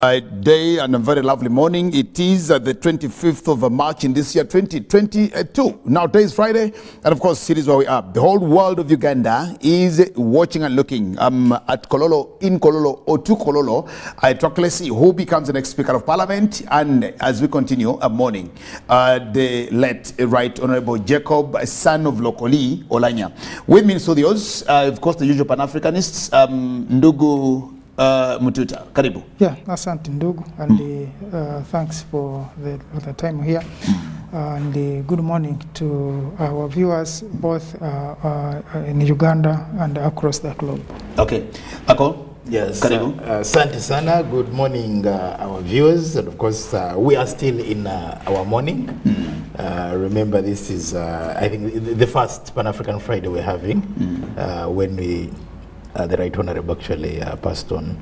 Day and a very lovely morning. It is the 25th of March in this year 2022. Now today is Friday, and of course it is where we are. The whole world of Uganda is watching and looking at Kololo, in Kololo or to Kololo, to see who becomes the next Speaker of Parliament. And as we continue morning, the late Right Honorable Jacob, son of Lokoli Olanya. With me in studios, of course, the usual Pan-Africanists, Ndugu Mututa, karibu. Yeah, asante ndugu, and thanks for the time here. And good morning to our viewers both in Uganda and across the globe. Okay, Ako? Yes, karibu. Asante sana. Good morning, our viewers, and of course we are still in our morning. Remember, this is I think the first Pan-African Friday we're having when we. The Right Honorable actually passed on.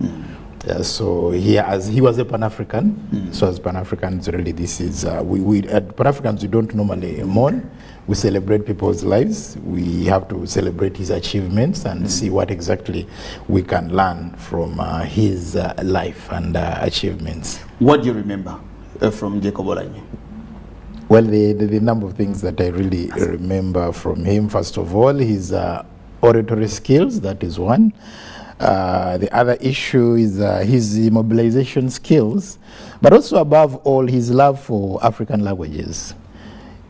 So as he was a Pan-African, so as Pan-Africans really this is, we Pan-Africans we don't normally mourn, we celebrate people's lives, we have to celebrate his achievements and see what exactly we can learn from his life and achievements. What do you remember from Jacob Olanya? Well, the number of things that I really remember from him, first of all, his oratory skills, that is one. The other issue is his mobilization skills, but also above all his love for African languages.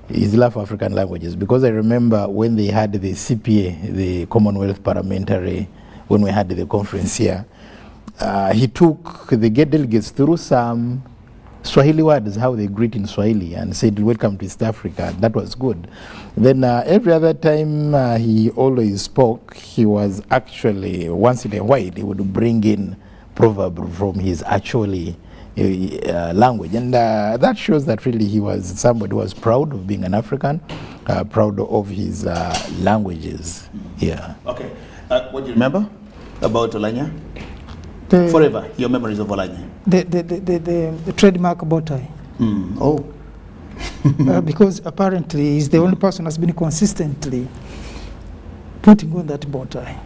His love for African languages, because I remember when they had the CPA, the Commonwealth Parliamentary, when we had the conference here, he took the delegates through some Swahili words, how they greet in Swahili, and said, "Welcome to East Africa." That was good. Then every other time he always spoke, he was actually, once in a while, he would bring in proverb from his actually language. And that shows that really he was somebody who was proud of being an African, proud of his languages. Yeah. Okay. What do you remember about Olanya? Forever, your memories of Olanya. The trademark bow tie. Oh. Because apparently he's the only person who's been consistently putting on that bow tie,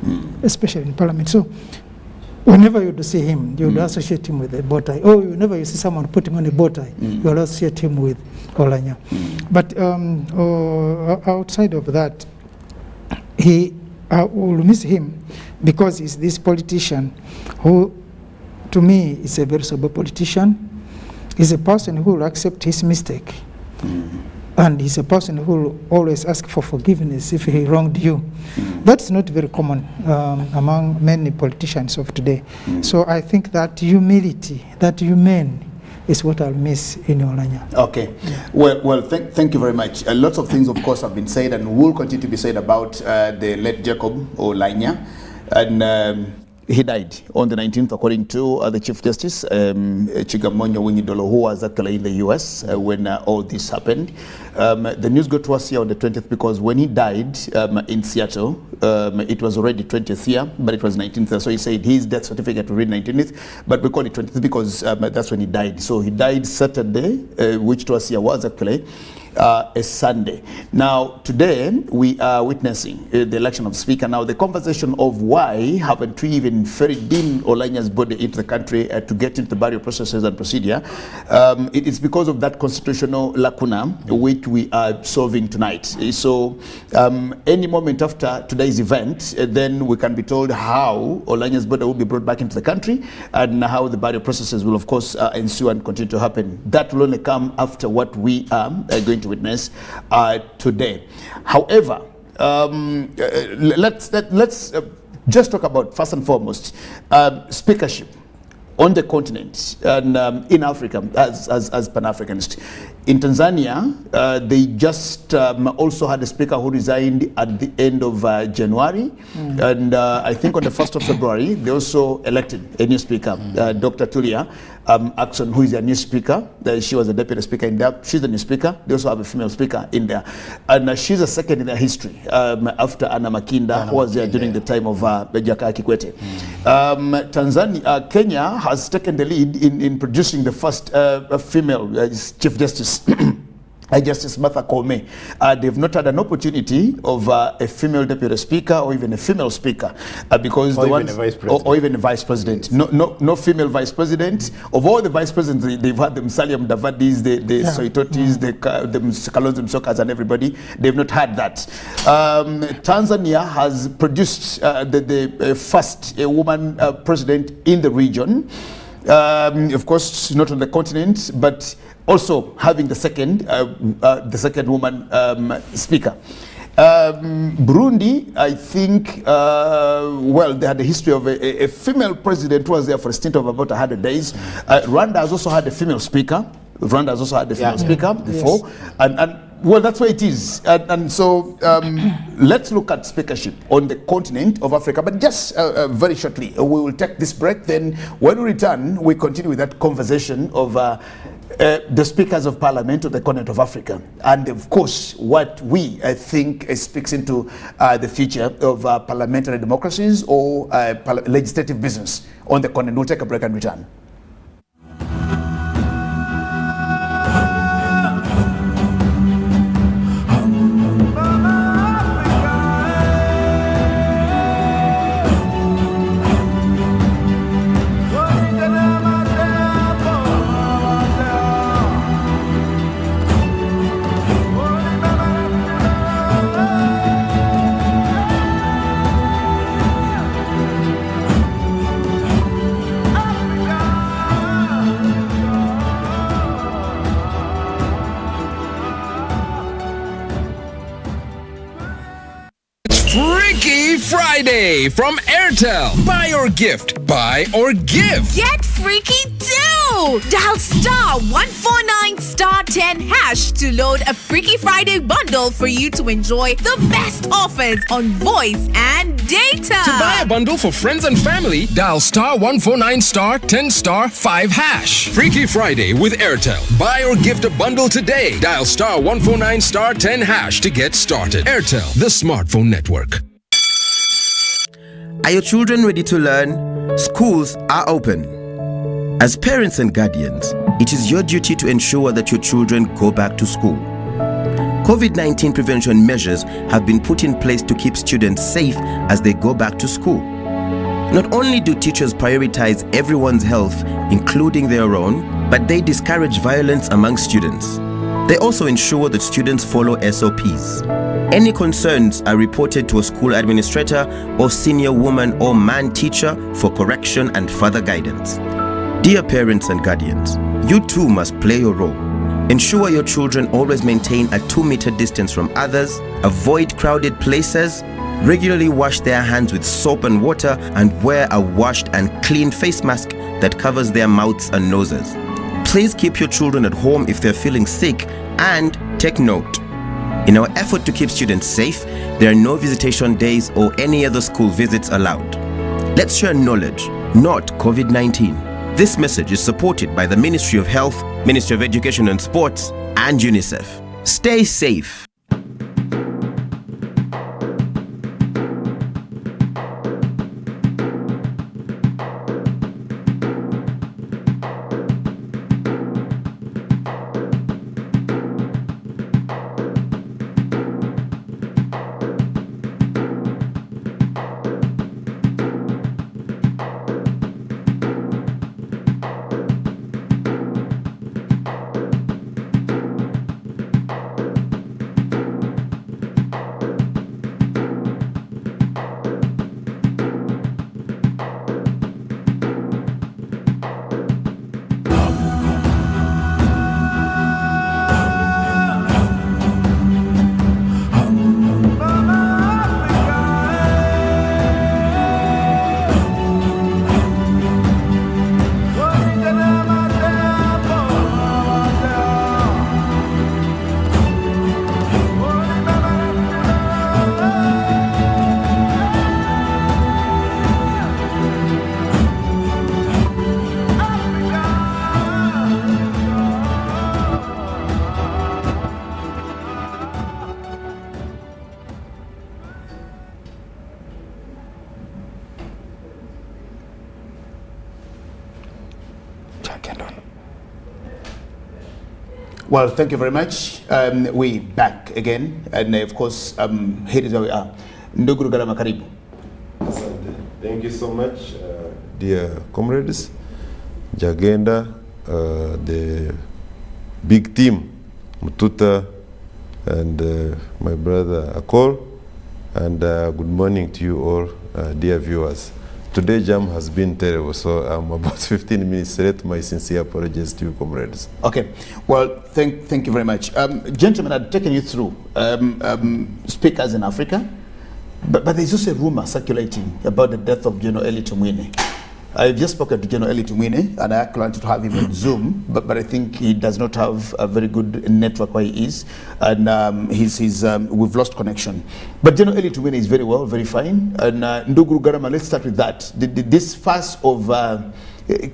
especially in Parliament. So whenever you see him, you would associate him with a bow tie. Or whenever you see someone putting on a bow tie, you will associate him with Olanya. But outside of that, I will miss him because he's this politician who, to me, is a very sober politician. He's a person who will accept his mistake. And he's a person who will always ask for forgiveness if he wronged you. That's not very common among many politicians of today. So I think that humility, that humane, is what I'll miss in Olanya. Okay. Yeah. Well, thank you very much. Lots of things, of course, have been said and will continue to be said about the late Jacob Olanya. And he died on the 19th, according to the Chief Justice, Chigamonyo Winyidolo, who was actually in the US when all this happened. The news got to us here on the 20th because when he died in Seattle, it was already 20th year, but it was 19th. So he said his death certificate to read 19th, but we call it 20th because that's when he died. So he died Saturday, which to us here was actually a Sunday. Now, today we are witnessing the election of Speaker. Now, the conversation of why haven't we even ferried in Olanya's body into the country to get into the burial processes and procedure, it is because of that constitutional lacuna which we are solving tonight. So, any moment after today's event, then we can be told how Olanya's body will be brought back into the country and how the burial processes will, of course, ensue and continue to happen. That will only come after what we are going to witness today. However, let's just talk about, first and foremost, speakership on the continent and in Africa as Pan-Africanists. In Tanzania, they just also had a speaker who resigned at the end of January. And I think on the 1st of February, they also elected a new speaker, Dr. Tulia Ackson, who is a new speaker. She was a deputy speaker in there. She's the new speaker. They also have a female speaker in there. And she's a second in their history after Anna Makinda, who was there during the time of Jakaya Kikwete. Kenya has taken the lead in producing the first female Chief Justice. Justice Martha Koome, they've not had an opportunity of a female deputy speaker or even a female speaker because or the even ones, a vice president. or even a vice president. No female vice president. Of all the vice presidents, they've had the Musalia Mudavadis, the Soitotis, the Kalonzo Musyokas, and everybody. They've not had that. Tanzania has produced the first woman president in the region. Of course, not on the continent, but also having the second woman speaker. Burundi, I think, well, they had a history of a female president who was there for a stint of about 100 days. Rwanda has also had a female speaker. Rwanda has also had a female speaker before. Yes. And well, that's where it is. And so let's look at speakership on the continent of Africa. But just very shortly, we will take this break. Then when we return, we continue with that conversation of the speakers of parliament of the continent of Africa. And of course, what we think speaks into the future of parliamentary democracies or legislative business on the continent. We'll take a break and return. Freaky Friday from Airtel. Buy or gift. Buy or give. Get freaky too! Dial star 149 star 10 hash to load a Freaky Friday bundle for you to enjoy the best offers on voice and data. To buy a bundle for friends and family, dial star 149 star 10 star 5 hash. Freaky Friday with Airtel. Buy or gift a bundle today. Dial star 149 star 10 hash to get started. Airtel, the smartphone network. Are your children ready to learn? Schools are open. As parents and guardians, it is your duty to ensure that your children go back to school. COVID-19 prevention measures have been put in place to keep students safe as they go back to school. Not only do teachers prioritize everyone's health, including their own, but they discourage violence among students. They also ensure that students follow SOPs. Any concerns are reported to a school administrator or senior woman or man teacher for correction and further guidance. Dear parents and guardians, you too must play your role. Ensure your children always maintain a 2-meter distance from others, avoid crowded places, regularly wash their hands with soap and water, and wear a washed and clean face mask that covers their mouths and noses. Please keep your children at home if they're feeling sick, and take note. In our effort to keep students safe, there are no visitation days or any other school visits allowed. Let's share knowledge, not COVID-19. This message is supported by the Ministry of Health, Ministry of Education and Sports, and UNICEF. Stay safe. Well, thank you very much. We back again, and of course, here is where we are. Ndugu Garama, karibu. Asante. Thank you so much, dear comrades, Jagenda, the big team, Mututa, and my brother Akol, and good morning to you all, dear viewers. Today jam has been terrible, so I'm about 15 minutes late. My sincere apologies to you, comrades. Okay, well, thank you very much. Gentlemen, I've taken you through speakers in Africa, but there's also a rumor circulating about the death of General Eli Tumwine. I've just spoken to General Eli Tumwine, and I actually wanted to have him on Zoom, but I think he does not have a very good network where he is, and we've lost connection. But General Eli Tumwine is very well, very fine, and Ndugu Garama, let's start with that. This fuss of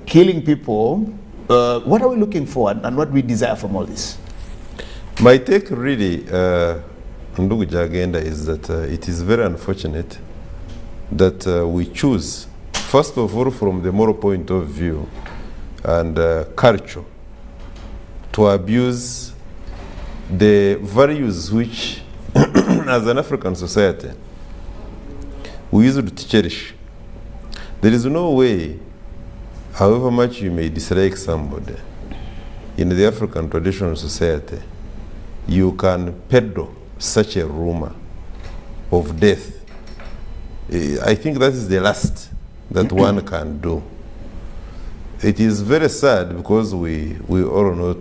killing people, what are we looking for, and what we desire from all this? My take really, Ndugu Jagenda, is that it is very unfortunate that we choose, first of all, from the moral point of view and culture, to abuse the values which, as an African society, we used to cherish. There is no way, however much you may dislike somebody, in the African traditional society, you can peddle such a rumor of death. I think that is the last that one can do. It is very sad because we all know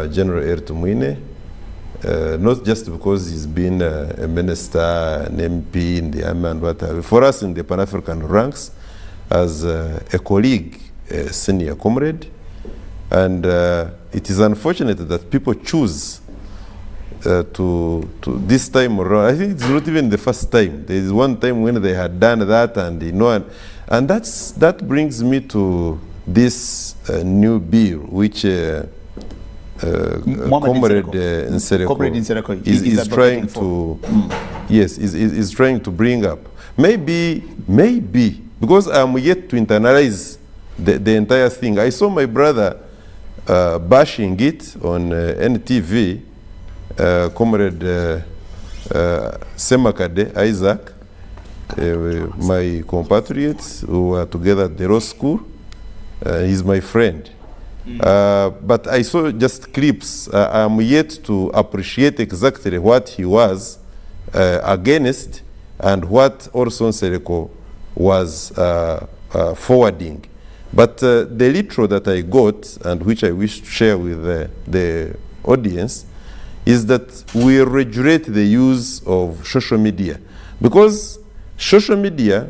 General Eli Tumwine, not just because he's been a minister, an MP in the army and whatever. For us in the Pan-African ranks, as a colleague, a senior comrade, and it is unfortunate that people choose to this time around. I think it's not even the first time. There is one time when they had done that, and you know, and that brings me to this new bill, which Comrade Nsereko is trying to, yes, is trying to bring up. Maybe, because I'm yet to internalize the entire thing. I saw my brother bashing it on NTV, Comrade Semakade Isaac, my compatriots who are together at the law school. He's my friend. But I saw just clips. I'm yet to appreciate exactly what he was against and what Orson Nsereko was forwarding. But the little that I got, and which I wish to share with the audience, is that we regulate the use of social media, because social media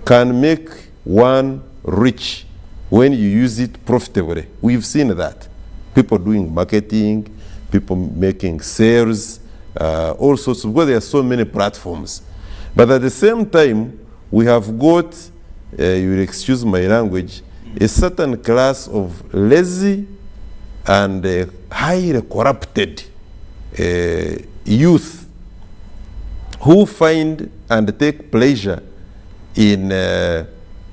can make one rich when you use it profitably. We've seen that. People doing marketing, people making sales, all sorts of, because there are so many platforms. But at the same time, we have got, you will excuse my language, a certain class of lazy and highly corrupted youth who find and take pleasure in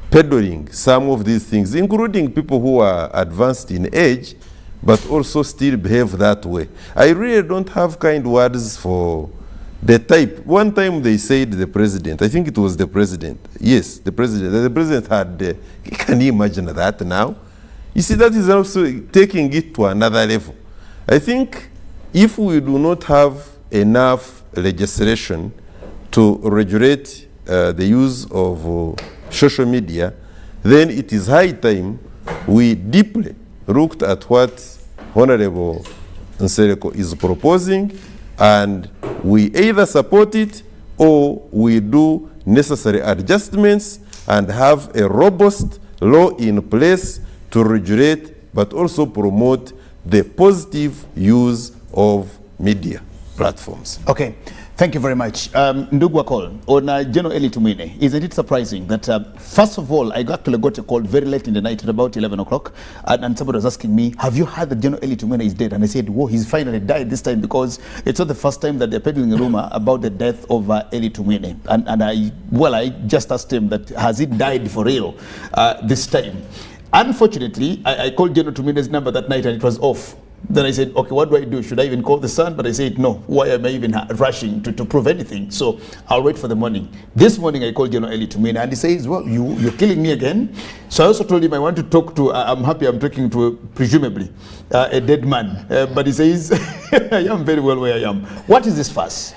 peddling some of these things, including people who are advanced in age, but also still behave that way. I really don't have kind words for the type. One time they said the president, I think it was the president, yes, the president had, can you imagine that now? You see, that is also taking it to another level. I think if we do not have enough legislation to regulate the use of social media, then it is high time we deeply looked at what Honorable Nsereko is proposing, and we either support it or we do necessary adjustments and have a robust law in place to regulate but also promote the positive use of media platforms. Okay, thank you very much. Ndugu Akol, on General Eli Tumwine, isn't it surprising that, first of all, I actually got a call very late in the night at about 11 o'clock, and somebody was asking me, have you heard that General Eli Tumwine is dead? And I said, whoa, he's finally died this time, because it's not the first time that they're peddling a rumor about the death of Eli Tumwine. And I just asked him that, has he died for real this time? Unfortunately, I called General Tumwine's number that night and it was off. Then I said, okay, what do I do? Should I even call the son? But I said, no, why am I even rushing to prove anything? So I'll wait for the morning. This morning I called General Eli Tumina and he says, well, you're killing me again. So I also told him I want to talk to, I'm happy I'm talking to, presumably, a dead man. But he says, I am very well where I am. What is this fuss?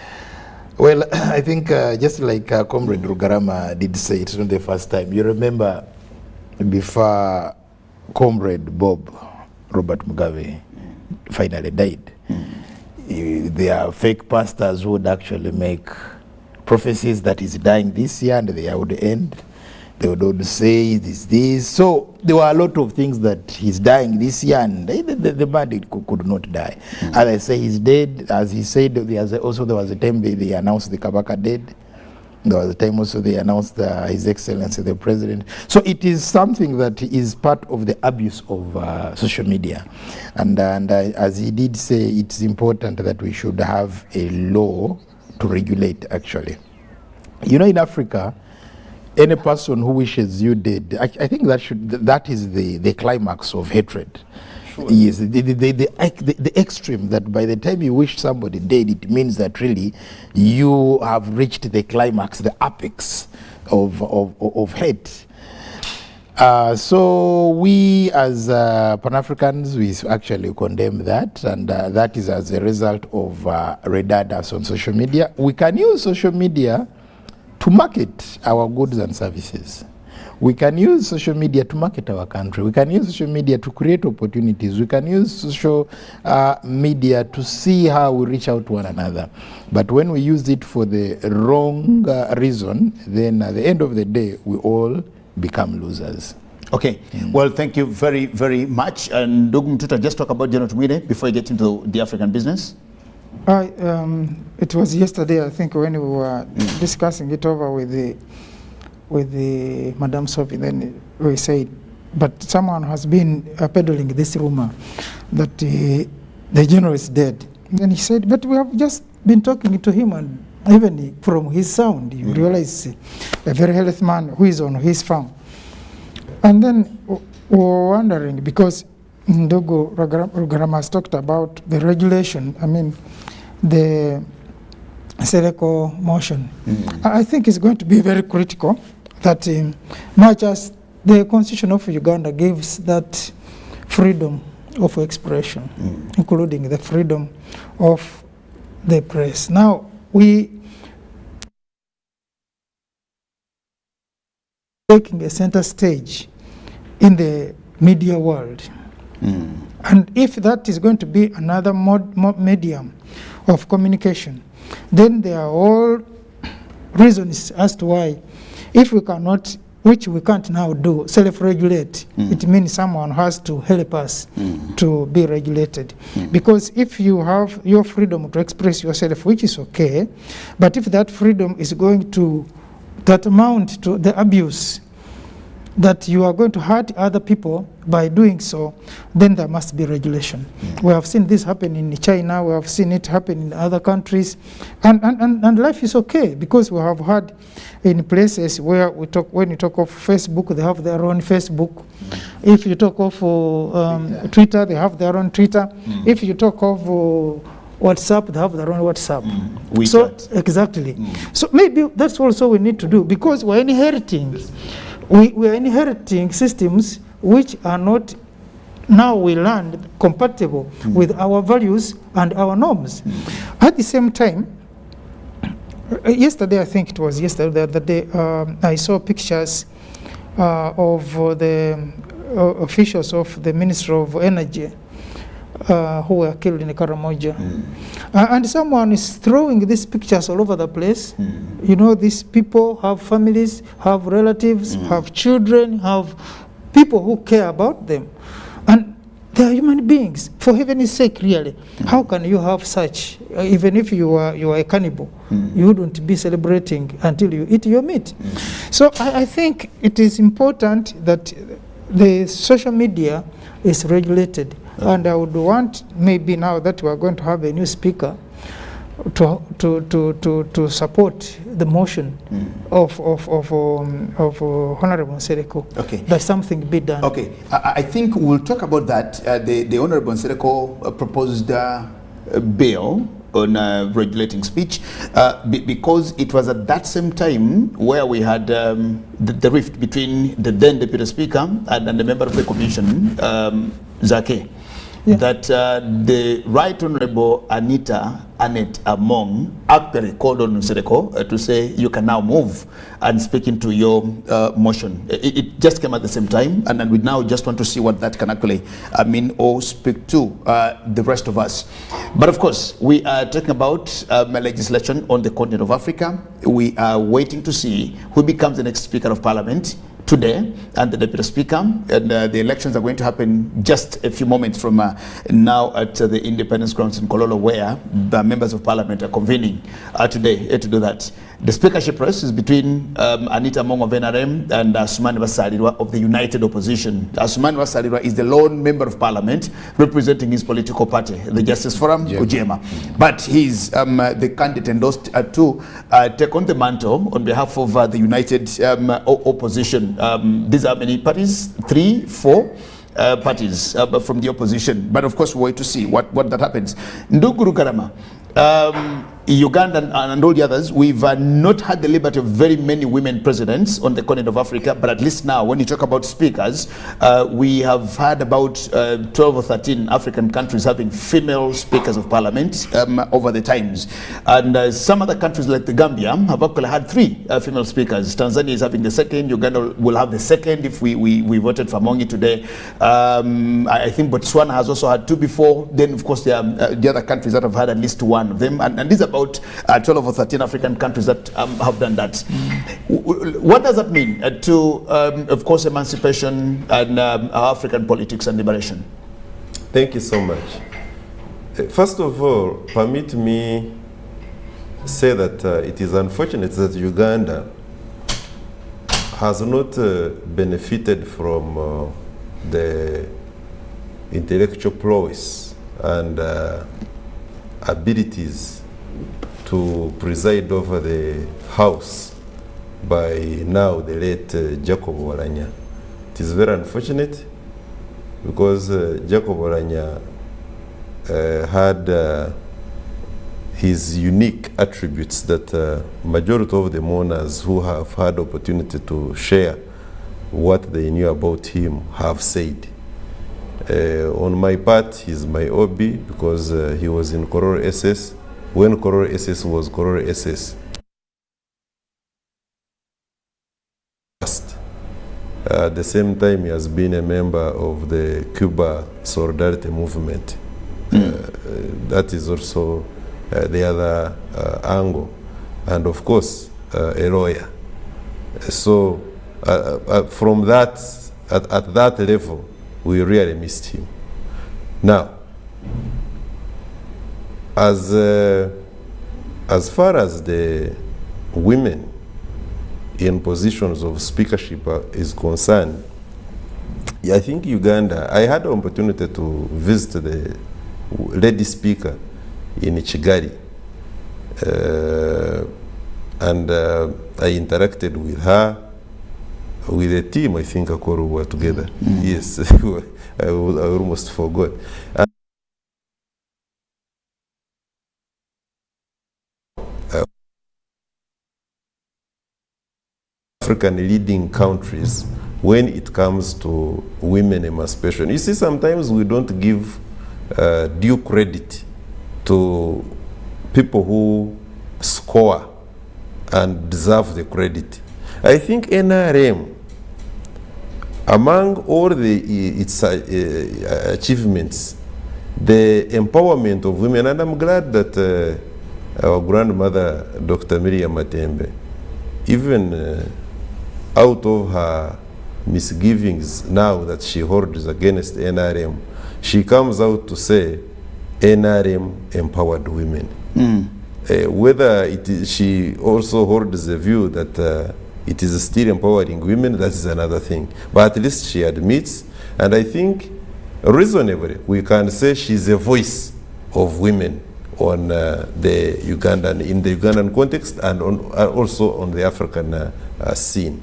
Well, I think just like Comrade Rugarama did say, it's not the first time. You remember before Comrade Bob Robert Mugabe finally died, there are fake pastors who would actually make prophecies that he's dying this year and the year would end. They would say this. So there were a lot of things that he's dying this year and the man could not die. As I say, he's dead. As he said, there was a time they announced the Kabaka dead. There was a time also they announced His Excellency the President. So it is something that is part of the abuse of social media. And as he did say, it's important that we should have a law to regulate, actually. You know, in Africa, any person who wishes you dead, I think that is the climax of hatred. Sure. Yes, the extreme that by the time you wish somebody dead, it means that really you have reached the climax, the apex of hate. So we as Pan-Africans, we actually condemn that, and that is as a result of redundance on social media. We can use social media to market our goods and services. We can use social media to market our country. We can use social media to create opportunities. We can use social media to see how we reach out to one another. But when we use it for the wrong reason, then at the end of the day, we all become losers. Okay, well, thank you very, very much. And Ndugu Mtuta, just talk about General Tumire before you get into the African business. It was yesterday, I think, when we were discussing it over with the Madame Sophie, then we said, but someone has been peddling this rumor that the general is dead. And he said, but we have just been talking to him, and even from his sound, you realize a very healthy man who is on his farm. And then we were wondering, because Ndugu Rugarama has talked about the regulation, I mean, the Sereko motion. I think it's going to be very critical that much as the Constitution of Uganda gives that freedom of expression, including the freedom of the press. Now, we taking a center stage in the media world. And if that is going to be another medium of communication, then there are all reasons as to why, if we cannot, which we can't now do, self-regulate, it means someone has to help us to be regulated. Because if you have your freedom to express yourself, which is okay, but if that freedom is going to amount to the abuse, that you are going to hurt other people by doing so, then there must be regulation. We have seen this happen in China, we have seen it happen in other countries, and life is okay, because we have had in places where we talk, when you talk of Facebook, they have their own Facebook. If you talk of Twitter, they have their own Twitter. If you talk of WhatsApp, they have their own WhatsApp. So exactly. So maybe that's also we need to do, because we're inheriting. We are inheriting systems which are not, now we learn, compatible with our values and our norms. At the same time, yesterday, I think it was yesterday, the other day, I saw pictures of the officials of the Ministry of Energy who were killed in Karamoja. And someone is throwing these pictures all over the place. You know, these people have families, have relatives, have children, have people who care about them. And they are human beings, for heaven's sake, really. How can you have such, even if you are a cannibal, you wouldn't be celebrating until you eat your meat. So I think it is important that the social media is regulated. And I would want, maybe now that we are going to have a new speaker, to support the motion of Honorable Nsereko, Okay. that something be done. Okay, I think we'll talk about that. The Honorable Nsereko proposed a bill on regulating speech because it was at that same time where we had the rift between the then Deputy Speaker and the member of the Commission, Zake. Yeah. That the Right Honorable Annette Among actually called on Nsereko to say you can now move and speak into your motion. It just came at the same time, and we now just want to see what that can actually mean or speak to the rest of us. But of course, we are talking about legislation on the continent of Africa. We are waiting to see who becomes the next Speaker of Parliament today, and the Deputy Speaker, and the elections are going to happen just a few moments from now at the Independence Grounds in Kololo, where the members of Parliament are convening today to do that. The speakership race is between Anita Among of NRM and Asumani Basalirwa of the United Opposition. Asumani Basalirwa is the lone member of Parliament representing his political party, the Justice Forum, Ujema. But he's the candidate endorsed to take on the mantle on behalf of the United Opposition. These are many parties, 3, 4 parties from the opposition. But of course, we wait to see what that happens. Nduguru Karama, Uganda and all the others, we've not had the liberty of very many women presidents on the continent of Africa, but at least now, when you talk about speakers, we have had about 12 or 13 African countries having female speakers of parliament over the times. And some other countries like the Gambia have actually had 3 female speakers. Tanzania is having the second, Uganda will have the second if we voted for Mongi today. I think Botswana has also had 2 before. Then, of course, there are the other countries that have had at least 1 of them. And these are about 12 or 13 African countries that have done that. What does that mean to, of course, emancipation and African politics and liberation? Thank you so much. First of all, permit me say that it is unfortunate that Uganda has not benefited from the intellectual prowess and abilities to preside over the house by now the late Jacob Walanya. It is very unfortunate because Jacob Walanya had his unique attributes that majority of the mourners who have had opportunity to share what they knew about him have said. On my part, he's my OB because he was in Kororo SS. When Kororo SS was Kororo SS. At the same time, he has been a member of the Cuba Solidarity Movement. That is also the other angle. And of course, a lawyer. So from that, at that level, we really missed him. Now, as far as the women in positions of speakership is concerned, I think Uganda, I had the opportunity to visit the lady speaker in Kigali, and I interacted with her, with a team. I think Akoru were together. Yes, I almost forgot. African leading countries when it comes to women emancipation. You see, sometimes we don't give due credit to people who score and deserve the credit. I think NRM, among all its achievements, the empowerment of women, and I'm glad that our grandmother, Dr. Miriam Matembe, even out of her misgivings now that she holds against NRM, she comes out to say NRM empowered women. Whether she also holds the view that it is still empowering women, that is another thing. But at least she admits, and I think reasonably we can say she's a voice of women on the Ugandan, in the Ugandan context, and also on the African scene.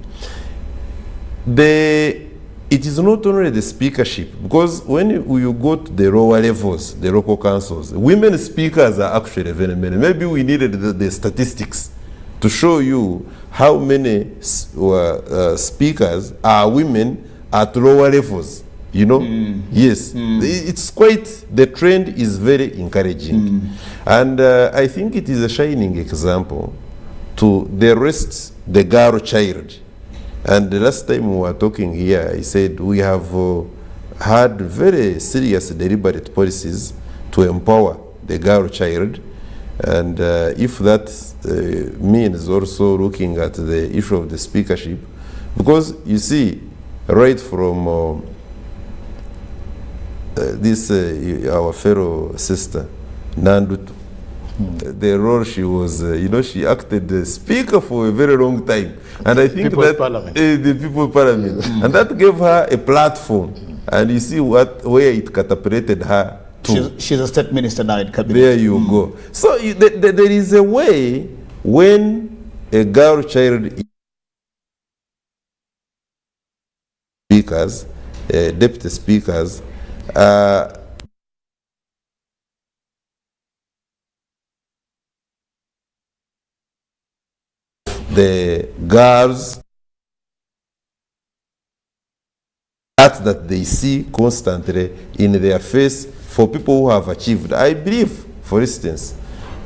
It is not only the speakership, because when you go to the lower levels, the local councils, women speakers are actually very many. Maybe we needed the statistics to show you how many speakers are women at lower levels. You know, yes, it's quite, the trend is very encouraging. And I think it is a shining example to the rest, the girl child. And the last time we were talking here, I said we have had very serious deliberate policies to empower the girl child. And if that means also looking at the issue of the speakership, because you see, right from this our fellow sister Nandutu, the role she was, she acted speaker for a very long time, and I think People's that Parliament. The People's Parliament, and that gave her a platform, and you see where it catapulted her to. She's a state minister now in cabinet. There you go. So there is a way when a girl child speakers, deputy speakers, the girls that they see constantly in their face for people who have achieved. I believe, for instance,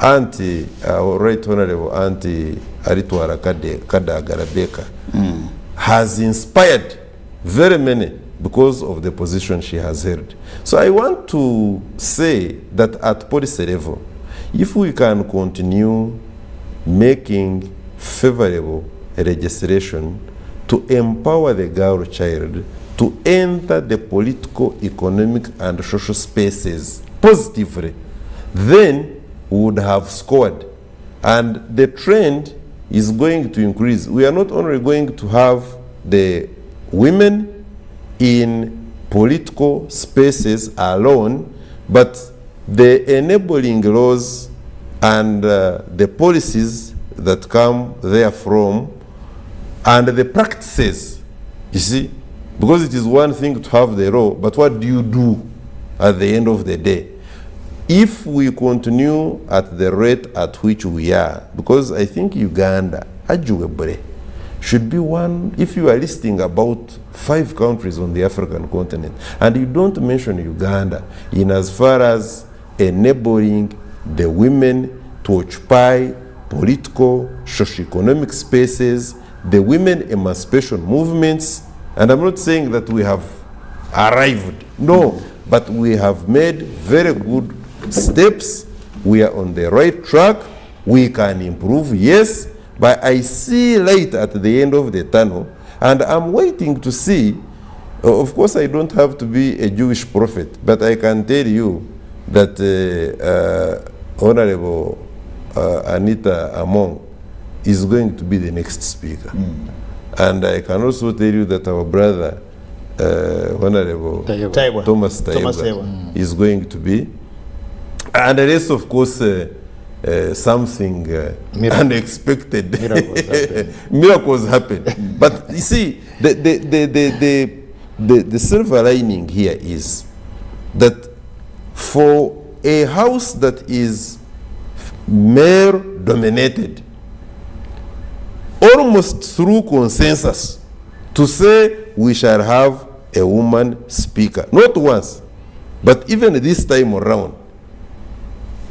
Auntie, Right Honorable Auntie Aritwara Kadagarabeka has inspired very many because of the position she has held. So I want to say that at policy level, if we can continue making favorable legislation to empower the girl child to enter the political, economic, and social spaces positively, then we would have scored. And the trend is going to increase. We are not only going to have the women in political spaces alone, but the enabling laws and the policies that come therefrom and the practices, you see, because it is one thing to have the law, but what do you do at the end of the day? If we continue at the rate at which we are, because I think Uganda, Ajuwebre, should be one, if you are listing about 5 countries on the African continent, and you don't mention Uganda in as far as enabling the women to occupy political, socio-economic spaces, the women emancipation movements, and I'm not saying that we have arrived, no, but we have made very good steps. We are on the right track. We can improve, yes, but I see light at the end of the tunnel, and I'm waiting to see. Of course, I don't have to be a Jewish prophet, but I can tell you that Honorable Anita Among is going to be the next speaker. And I can also tell you that our brother, Honorable Thomas Taiba, is going to be. And the rest, of course, something unexpected. Miracles happen. But you see, the silver lining here is that for a house that is male-dominated, almost through consensus, to say we shall have a woman speaker, not once, but even this time around,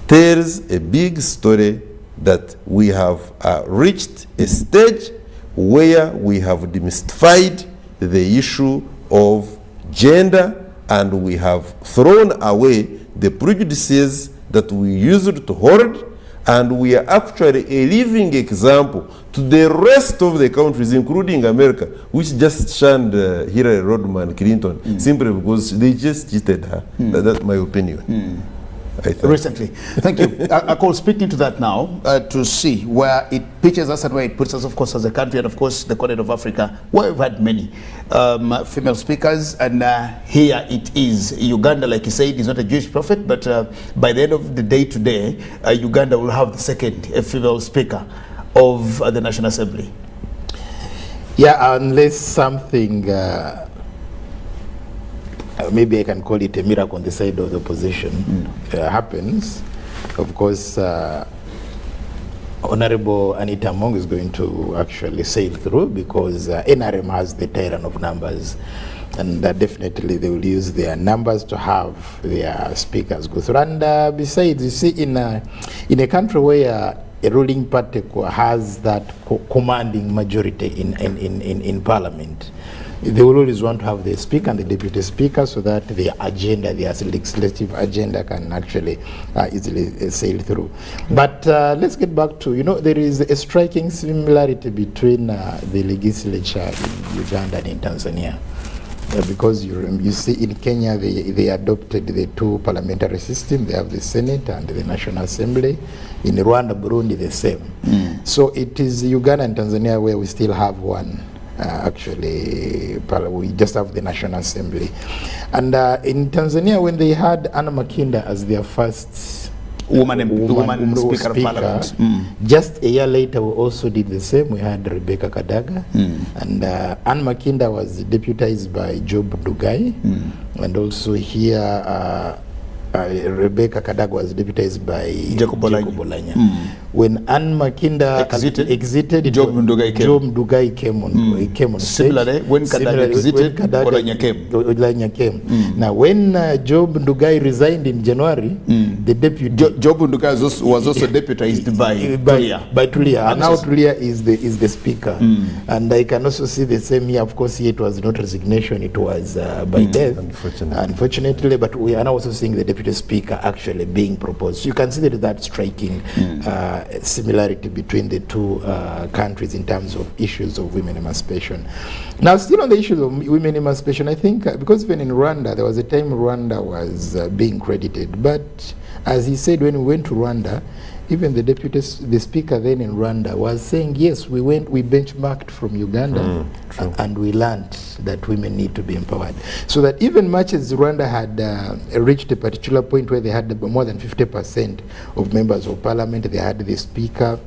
tells a big story that we have reached a stage where we have demystified the issue of gender, and we have thrown away the prejudices that we used to hold, and we are actually a living example to the rest of the countries, including America, which just shunned Hillary Rodham Clinton simply because they just cheated her. That's my opinion. I think. Recently. Thank you. I call speaking to that now to see where it pitches us and where it puts us, of course, as a country and, of course, the continent of Africa, where we've had many female speakers. And here it is. Uganda, like you said, is not a Jewish prophet, but by the end of the day today, Uganda will have the second female speaker of the National Assembly. Yeah, unless something, maybe I can call it a miracle on the side of the opposition, happens. Of course, Honorable Anita Among is going to actually sail through because NRM has the tyrant of numbers. And definitely they will use their numbers to have their speakers go through. And besides, you see, in a country where a ruling party has that commanding majority in parliament, they will always want to have the speaker and the deputy speaker so that the agenda, the legislative agenda, can actually easily sail through. But let's get back to, there is a striking similarity between the legislature in Uganda and in Tanzania. Because you see in Kenya, they adopted the two parliamentary system. They have the Senate and the National Assembly. In Rwanda, Burundi, the same. So it is Uganda and Tanzania where we still have one. Actually, we just have the National Assembly. And in Tanzania, when they had Anna Makinda as their first woman speaker of parliament, just a year later, we also did the same. We had Rebecca Kadaga, and Anna Makinda was deputized by Job Ndugai, and also here Rebecca Kadaga was deputized by Jacob Bolanya. When Anne Makinda exited, Job Ndugai came on stage. Similarly, when Kadaga exited, Bolanya came. Now, when Job Ndugai resigned in January, the deputy Job Ndugai was also deputized by Tulia. And now Tulia is the speaker. And I can also see the same here. Of course, here it was not resignation; it was by death. Unfortunately, but we are now also seeing the deputy speaker actually being proposed. You can see that striking similarity between the two countries in terms of issues of women emancipation. Now, still on the issues of women emancipation, I think because even in Rwanda, there was a time Rwanda was being credited, but as he said, when we went to Rwanda, even the speaker then in Rwanda was saying, yes, we benchmarked from Uganda and we learned that women need to be empowered. So that even much as Rwanda had reached a particular point where they had more than 50% of members of parliament, they had the speaker,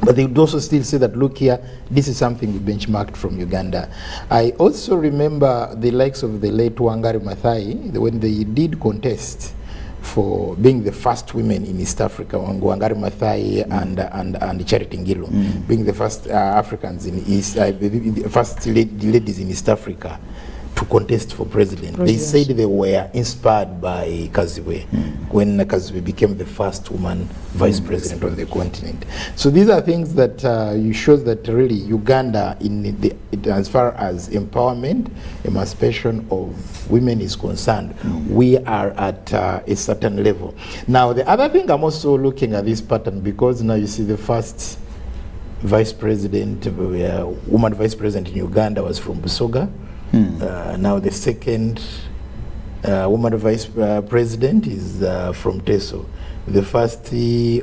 but they would also still say that, look here, this is something we benchmarked from Uganda. I also remember the likes of the late Wangari Maathai, when they did contest for being the first women in East Africa, Wangari Maathai and Charity Ngilu, being the first Africans in East, the first ladies in East Africa to contest for president. They said they were inspired by Kaziwe when Kaziwe became the first woman vice president of the continent. So these are things that you show that really Uganda, as far as empowerment, emancipation of women is concerned, we are at a certain level. Now, the other thing, I'm also looking at this pattern because now you see the first vice president, woman vice president in Uganda was from Busoga. Now the second woman vice president is from Teso. The first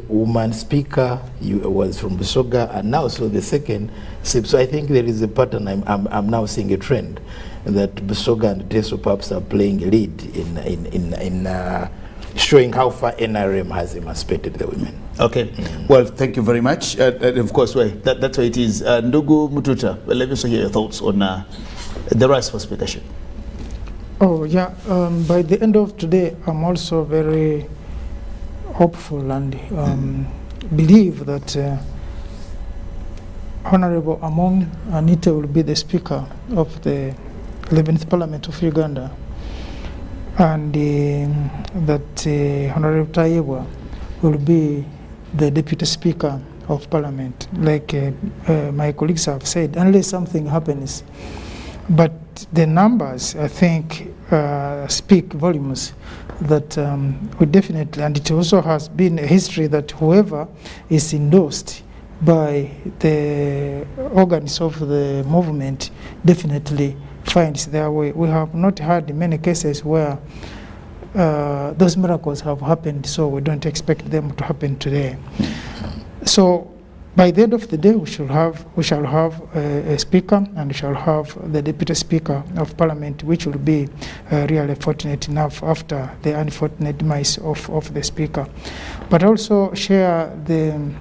woman speaker was from Busoga, and now so the second. So I think there is a pattern. I'm now seeing a trend that Busoga and Teso perhaps are playing a lead in showing how far NRM has emancipated the women. Okay. Well, thank you very much. Of course, that's why it is. Ndugu Mututa, let me also hear your thoughts on the rise for speakership. Oh, yeah. By the end of today, I'm also very hopeful and believe that Honorable Among Anita will be the Speaker of the 11th Parliament of Uganda, and that Honorable Tayewa will be the Deputy Speaker of Parliament, like my colleagues have said, unless something happens. But the numbers, I think, speak volumes that we definitely, and it also has been a history that whoever is endorsed by the organs of the movement definitely finds their way. We have not had many cases where those miracles have happened, so we don't expect them to happen today. So by the end of the day, we shall have a speaker, and we shall have the deputy speaker of parliament, which will be really fortunate enough after the unfortunate demise of the speaker. But also share the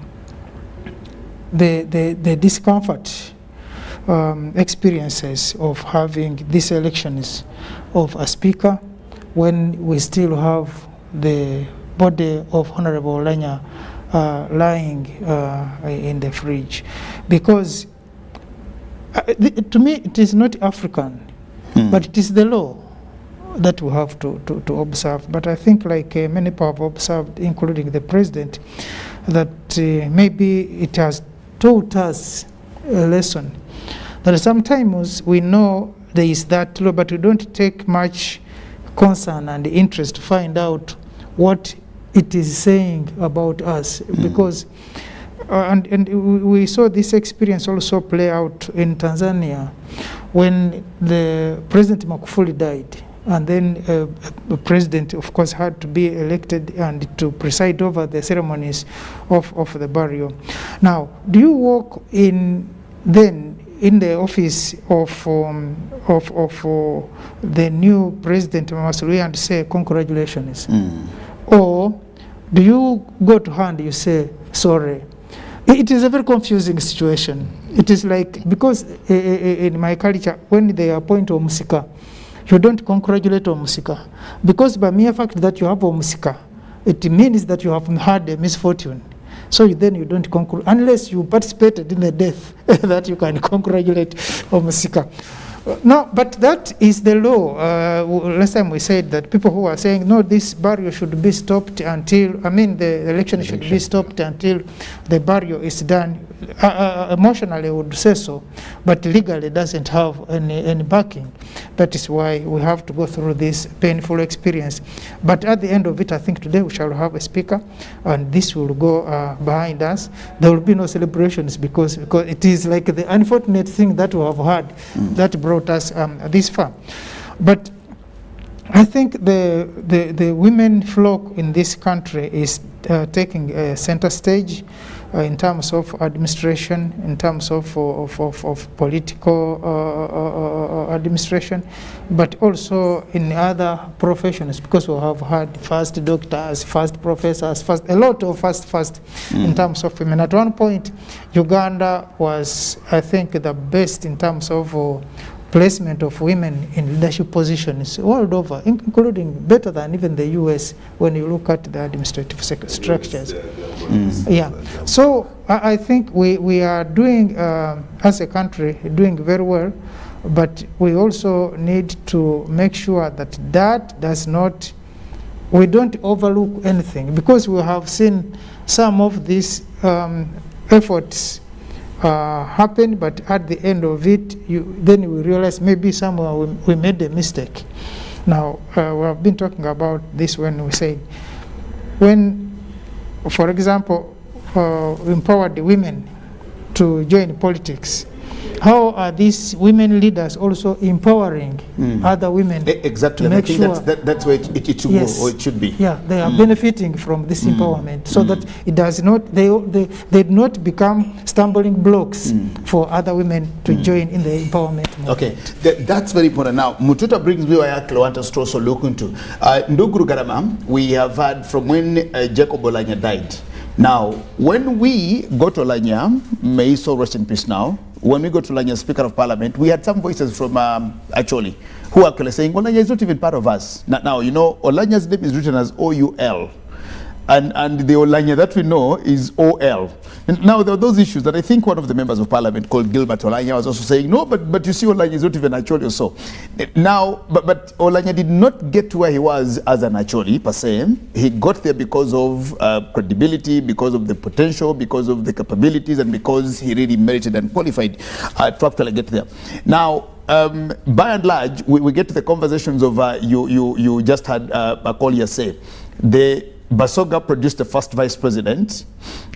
discomfort experiences of having these elections of a speaker when we still have the body of Honorable Lanya lying in the fridge. Because to me it is not African, but it is the law that we have to observe. But I think, like many people have observed, including the president, that maybe it has taught us a lesson that sometimes we know there is that law, but we don't take much concern and interest to find out what it is saying about us, because and we saw this experience also play out in Tanzania when the President Magufuli died, and then the president, of course, had to be elected and to preside over the ceremonies of the burial. Now, do you walk in the office of the new president Mama Suluhu and say congratulations? Or do you go to her and you say sorry? It is a very confusing situation. It is like, because in my culture, when they appoint Omusika, you don't congratulate Omusika, because by mere fact that you have Omusika, it means that you have had a misfortune. So then you don't congratulate, unless you participated in the death, that you can congratulate Omusika. No, but that is the law. Last time we said that people who are saying, no, this burial should be stopped until, the election should be stopped until the burial is done. Emotionally would say so, but legally doesn't have any backing. That is why we have to go through this painful experience. But at the end of it, I think today we shall have a speaker, and this will go behind us. There will be no celebrations because it is like the unfortunate thing that we have had that brought us this far. But I think the women flock in this country is taking a center stage in terms of administration, in terms of political administration, but also in other professions, because we have had first doctors, first professors, a lot of first in terms of women. At one point, Uganda was, I think, the best in terms of placement of women in leadership positions world over, including better than even the US when you look at the administrative structures. Yeah. So I think we are doing, as a country, doing very well, but we also need to make sure that does not, we don't overlook anything, because we have seen some of these efforts happen, but at the end of it, then we realize maybe somewhere we made a mistake. Now, we have been talking about this when we say, when, for example, we empowered the women to join politics, how are these women leaders also empowering other women? Exactly, and I think that's where it should go, or it should be. Yeah, they are benefiting from this empowerment, so that it does not, they do not become stumbling blocks for other women to join in the empowerment movement. Okay, that's very important. Now, Mututa brings me where I want us to also look into. Nduguru Garama, we have had from when Jacob Olanya died. Now, when we go to Olanya, may he so rest in peace now, when we go to Olanya, Speaker of Parliament, we had some voices from Acholi, who are actually saying, Olanya is not even part of us. Now, you know, Olanya's name is written as O-U-L. And the Olanya that we know is O-L. And now there are those issues that I think one of the members of parliament called Gilbert Olanya was also saying, no, but you see Olanya is not even Acholi or so. Now, but Olanya did not get to where he was as an Acholi per se. He got there because of credibility, because of the potential, because of the capabilities, and because he really merited and qualified to actually get there. Now, by and large, we get to the conversations of you just had a Collier say, Basoga produced the first vice president,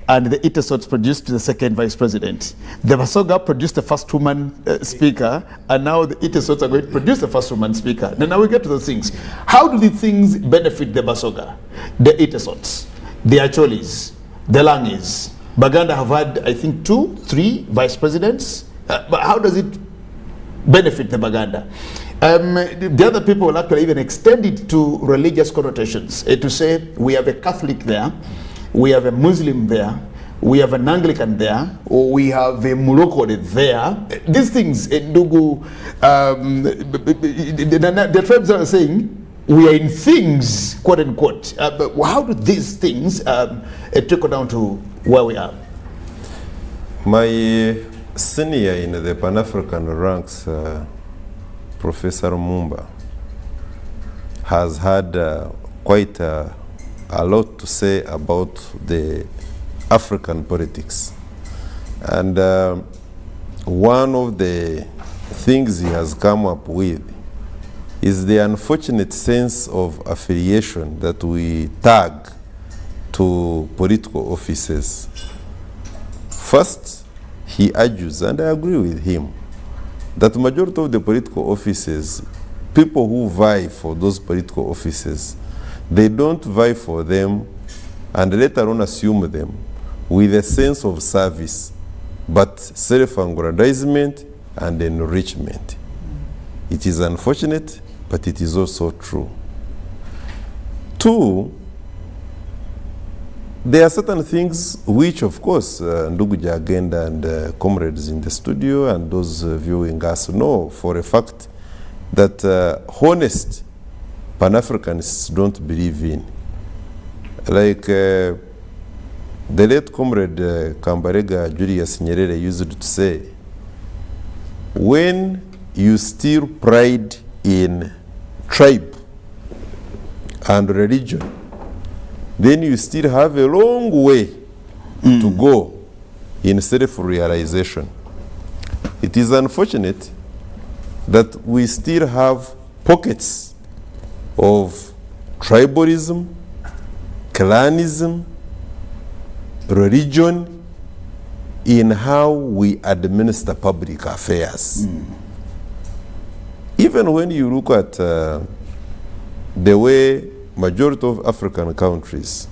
and the Itesots produced the second vice president. The Basoga produced the first woman speaker, and now the Itesots are going to produce the first woman speaker. Then now we get to those things. How do these things benefit the Basoga, the Itesots, the Acholis, the Langis? Baganda have had, I think, 2, 3 vice presidents. But how does it benefit the Baganda? The other people will actually even extend it to religious connotations, to say we have a Catholic there, we have a Muslim there, we have an Anglican there, or we have a Morocco there. These things, Ndugu, the tribes are saying we are in things, quote unquote. But how do these things trickle down to where we are? My senior in the Pan-African ranks, Professor Mumba, has had quite a lot to say about the African politics. And one of the things he has come up with is the unfortunate sense of affiliation that we tag to political offices. First, he argues, and I agree with him, that the majority of the political offices, people who vie for those political offices, they don't vie for them and later on assume them with a sense of service, but self-aggrandizement and enrichment. It is unfortunate, but it is also true. 2, there are certain things which, of course, Ndugu Jagenda and comrades in the studio and those viewing us know for a fact that honest Pan-Africanists don't believe in. Like the late comrade Kambarega Julius Nyerere used to say, when you steal pride in tribe and religion, then you still have a long way to go in self-realization. It is unfortunate that we still have pockets of tribalism, clanism, religion in how we administer public affairs. Even when you look at the way majority of African countries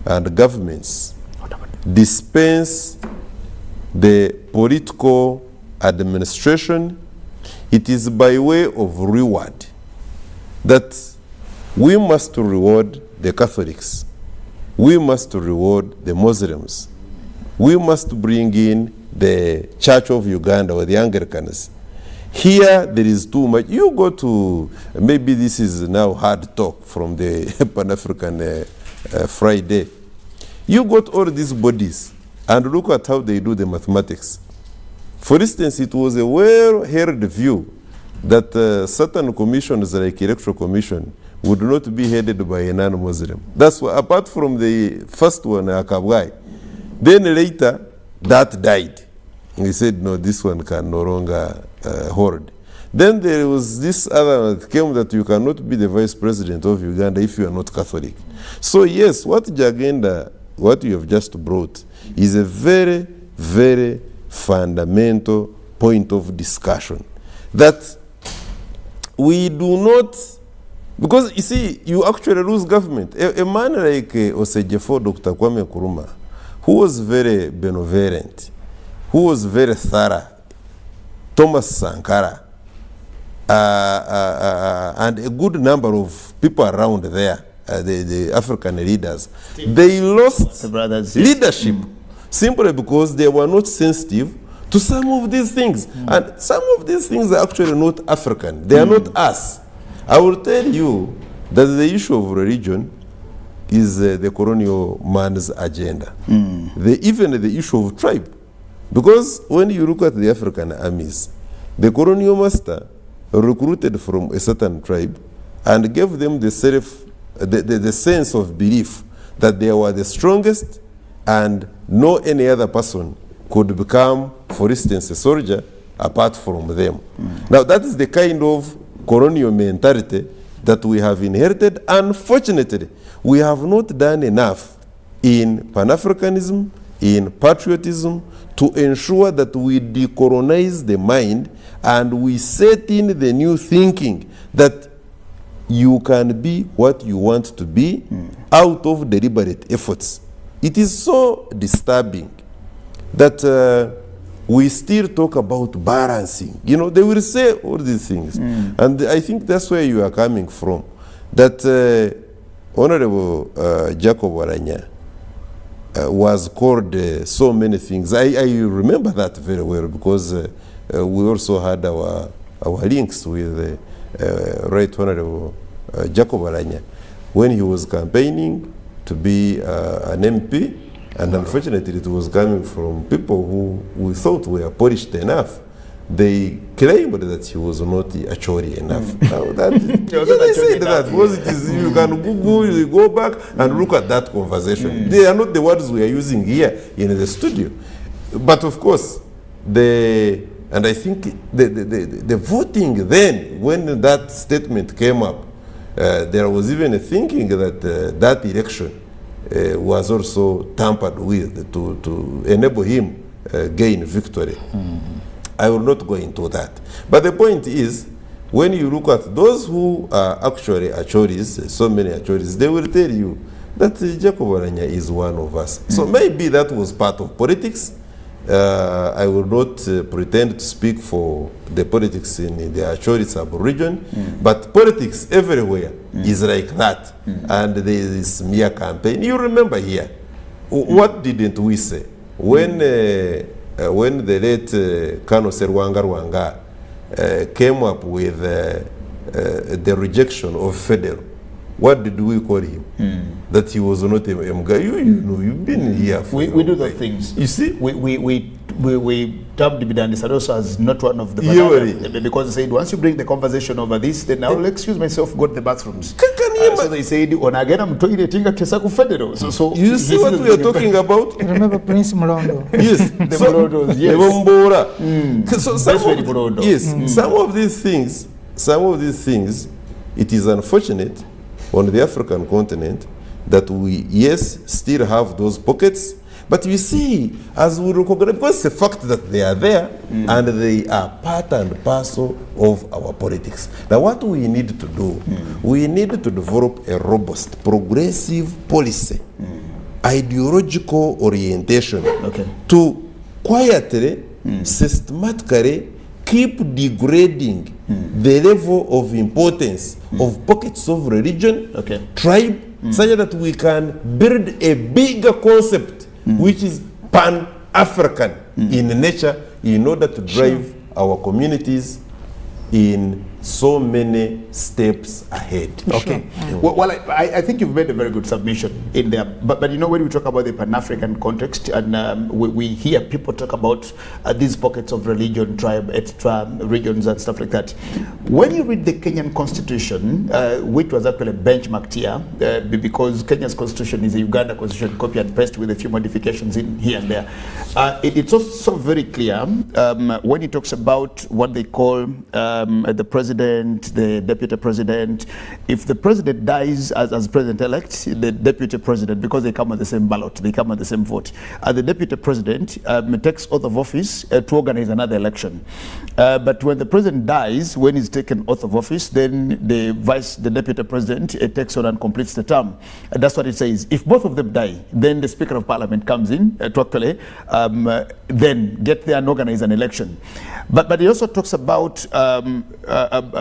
and governments dispense the political administration, it is by way of reward. That we must reward the Catholics, we must reward the Muslims, we must bring in the Church of Uganda or the Anglicans. Here there is too much. You go to, maybe this is now hard talk from the Pan-African Friday. You got all these bodies and look at how they do the mathematics. For instance, it was a well-held view that certain commissions like Electoral Commission would not be headed by a non-Muslim. That's why, apart from the first one, Akabwai, then later that died. And he said, no, this one can no longer hold. Then there was this other that came that you cannot be the vice president of Uganda if you are not Catholic. So yes, what Jagenda, what you have just brought, is a very, very fundamental point of discussion. That we do not, because you see, you actually lose government. A man like Osejefo, Dr. Kwame Nkrumah, who was very benevolent, who was very thorough, Thomas Sankara, and a good number of people around there, the African leaders, they lost leadership simply because they were not sensitive to some of these things. And some of these things are actually not African. They are not us. I will tell you that the issue of religion is the colonial man's agenda. Even the issue of tribe. Because when you look at the African armies, the colonial master recruited from a certain tribe and gave them the sense of belief that they were the strongest and no any other person could become, for instance, a soldier apart from them. Now that is the kind of colonial mentality that we have inherited. Unfortunately, we have not done enough in Pan-Africanism, in patriotism, to ensure that we decolonize the mind and we set in the new thinking that you can be what you want to be out of deliberate efforts. It is so disturbing that we still talk about balancing. You know, they will say all these things. And I think that's where you are coming from. That Honorable Jacob Waranya was called so many things. I remember that very well because we also had our links with Right Honorable Jacob Waranya when he was campaigning to be an MP. And unfortunately, it was coming from people who we thought were polished enough. They claimed that he was not actually enough. Now that, they said that because it is, you can Google, you go back and look at that conversation. They are not the words we are using here in the studio. But of course, and I think the voting then, when that statement came up, there was even a thinking that that election was also tampered with to enable him gain victory. I will not go into that. But the point is, when you look at those who are actually Achoris, so many Achoris, they will tell you that Jacob Waranya is one of us. So maybe that was part of politics. I will not pretend to speak for the politics in the Acholi sub-region, but politics everywhere is like that. And there is mere campaign. You remember here, what didn't we say? When the late Kano Serwanga Rwanga came up with the rejection of Federal, what did we call him? That he was not a guy. You know, you've been here. We do those things. You see, we dubbed Bidani Sadoso as not one of the banana, because they said once you bring the conversation over this, then I will excuse myself, go to the bathrooms. So they said on again I'm toileting at Tesaku Federal. So you see what we are talking about? Remember Prince Mlondo? Yes, the Mlondos, yes. So some of these things, it is unfortunate on the African continent that we, yes, still have those pockets, but you see, as we recognize, because the fact that they are there and they are part and parcel of our politics. Now what we need to do, we need to develop a robust, progressive policy, ideological orientation to quietly, systematically keep degrading the level of importance of pockets of religion, tribe, such that we can build a bigger concept which is pan-African in nature, in order to drive our communities in so many steps ahead. Okay. Well, I think you've made a very good submission in there. But you know, when we talk about the Pan-African context, and we hear people talk about these pockets of religion, tribe, extra regions and stuff like that. When you read the Kenyan Constitution, which was actually benchmarked here, because Kenya's Constitution is a Uganda Constitution, copy and paste with a few modifications in here and there. It's also very clear when it talks about what they call the president, the deputy president. If the president dies as president-elect, the deputy president, because they come on the same ballot, they come on the same vote, the deputy president takes oath of office to organize another election. But when the president dies, when he's taken oath of office, then the deputy president takes on and completes the term. That's what it says. If both of them die, then the Speaker of Parliament comes in to actually then get there and organize an election. But he also talks about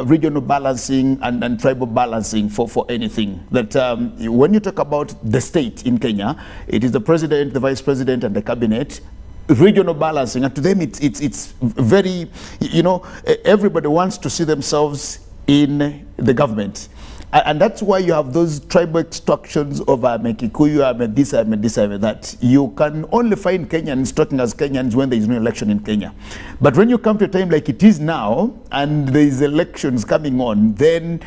regional balancing and tribal balancing for anything. That when you talk about the state in Kenya, it is the president, the vice president, and the cabinet. Regional balancing, and to them it's very, you know, everybody wants to see themselves in the government. And that's why you have those tribal extractions of I'm a Kikuyu, I'm a this, I'm a this, I'm a that. You can only find Kenyans talking as Kenyans when there is no election in Kenya. But when you come to a time like it is now, and there is elections coming on, then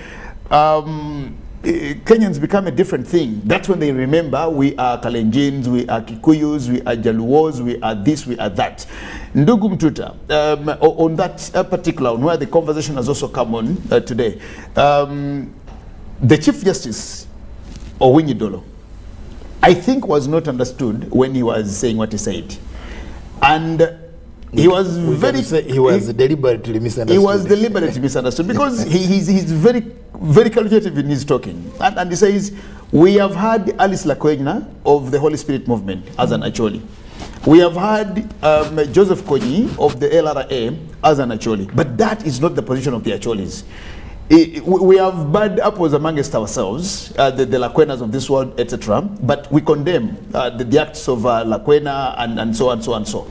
Kenyans become a different thing. That's when they remember we are Kalenjins, we are Kikuyus, we are Jaluos, we are this, we are that. Ndugu Mtuta, on that particular one, where the conversation has also come on today, the Chief Justice, Owinyi Dolo, I think was not understood when he was saying what he said. And he was he was deliberately misunderstood. He was deliberately misunderstood because he's very, very calculative in his talking. And he says, we have had Alice Lakwenya of the Holy Spirit Movement as an Acholi. We have had Joseph Kony of the LRA as an Acholi. But that is not the position of the Acholis. We have bad apples amongst ourselves, the Lakwenas of this world, etc. But we condemn the acts of Lakwena and so and so and so.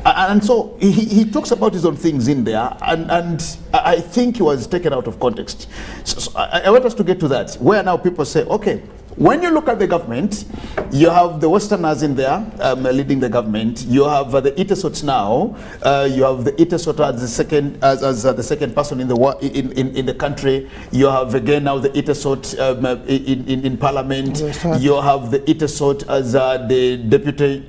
And so he talks about his own things in there, and I think he was taken out of context. So I want us to get to that, where now people say, okay, when you look at the government, you have the Westerners in there leading the government. You have the Itesots now. You have the Itesot as the second person in the country. You have again now the Itesot in Parliament. You have the Itesot as the deputy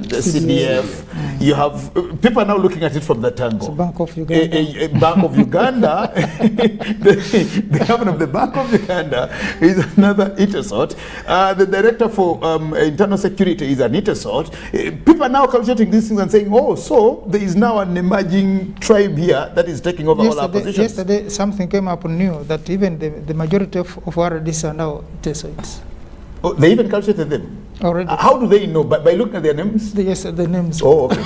CDF. You have people are now looking at it from that angle. Bank of Uganda. Bank of Uganda. the governor of the Bank of Uganda is another Itesot. The director for internal security is an Itesot. People are now calculating these things and saying, oh, so there is now an emerging tribe here that is taking over all our positions. Yesterday, something came up new that even the majority of RDs are now Itesots. Oh, they even calculated them? Already. How do they know? By looking at their names? Yes, the names. Oh, okay.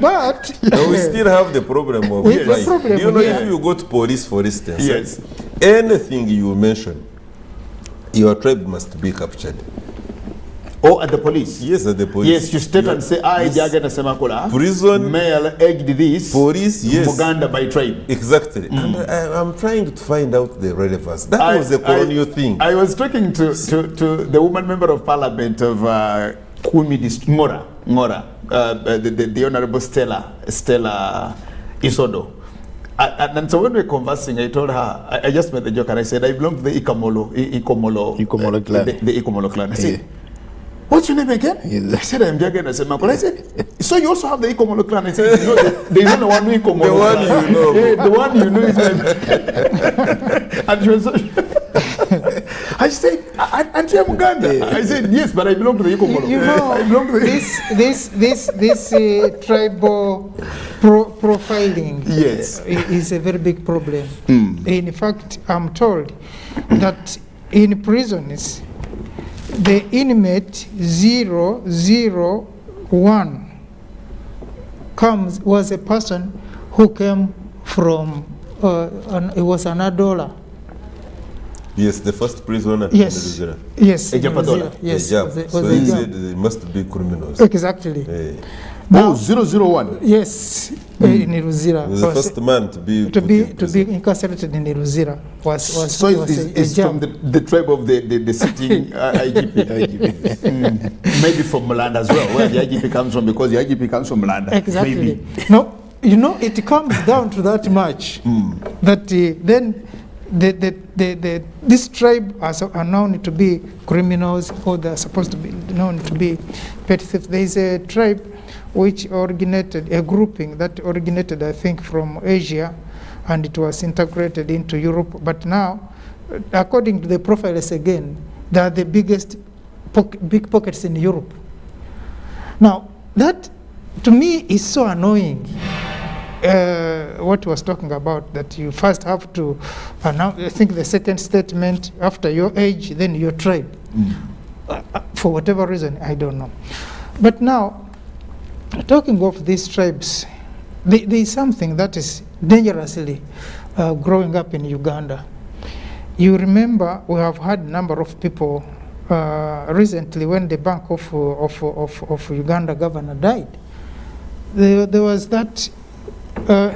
But we still have the problem of the problem, you know, if you go to police, for instance, yes, anything you mention, your tribe must be captured. Oh, at the police? Yes, at the police. Yes, you state and say, I, Jagana Semakula, prison, male, aged this, police, yes. Muganda by tribe. Exactly. And I'm trying to find out the relevance. That was a colonial thing. I was talking to the woman member of parliament of Kumi district, Ngora, the Honorable Stella Isodo. And so when we were conversing, I told her, I just made the joke and I said, I belong to the Ikomolo clan. The Ikomolo clan. I said, what's your name again? Yes. I said, I'm Jagana Semakula. I said, so you also have the Ikomolo clan? I said, no, there is only one Ikomolo. The one you know. The one you know is my And she was so I said, Auntie Muganda. I said, yes, but I belong to the Ikomolo. You know, I belong to this tribal profiling is a very big problem. In fact, I'm told that in prisons, the inmate 001 was a person who came from, it was an Adola. Yes, the first prisoner. Yes. Yes. Yes. So he said they must be criminals. Exactly. Hey. Now, 001. Yes, in Iruzira. The first man to be incarcerated in Iruzira was so it's from the tribe of the sitting IGP. Maybe from Mulanda as well, where the IGP comes from, because the IGP comes from Mulanda. Exactly. Maybe. No, you know, it comes down to that much that then this tribe are known to be criminals, or they're supposed to be known to be petty thieves. There is a tribe which originated, a grouping that originated, I think, from Asia, and it was integrated into Europe. But now, according to the profiles again, they are the biggest big pockets in Europe. Now, that to me is so annoying. What was talking about, that you first have to announce, I think the second statement, after your age, then your tribe. For whatever reason, I don't know. But now, talking of these tribes, there is something that is dangerously growing up in Uganda. You remember, we have had a number of people recently when the Bank of Uganda governor died. There was that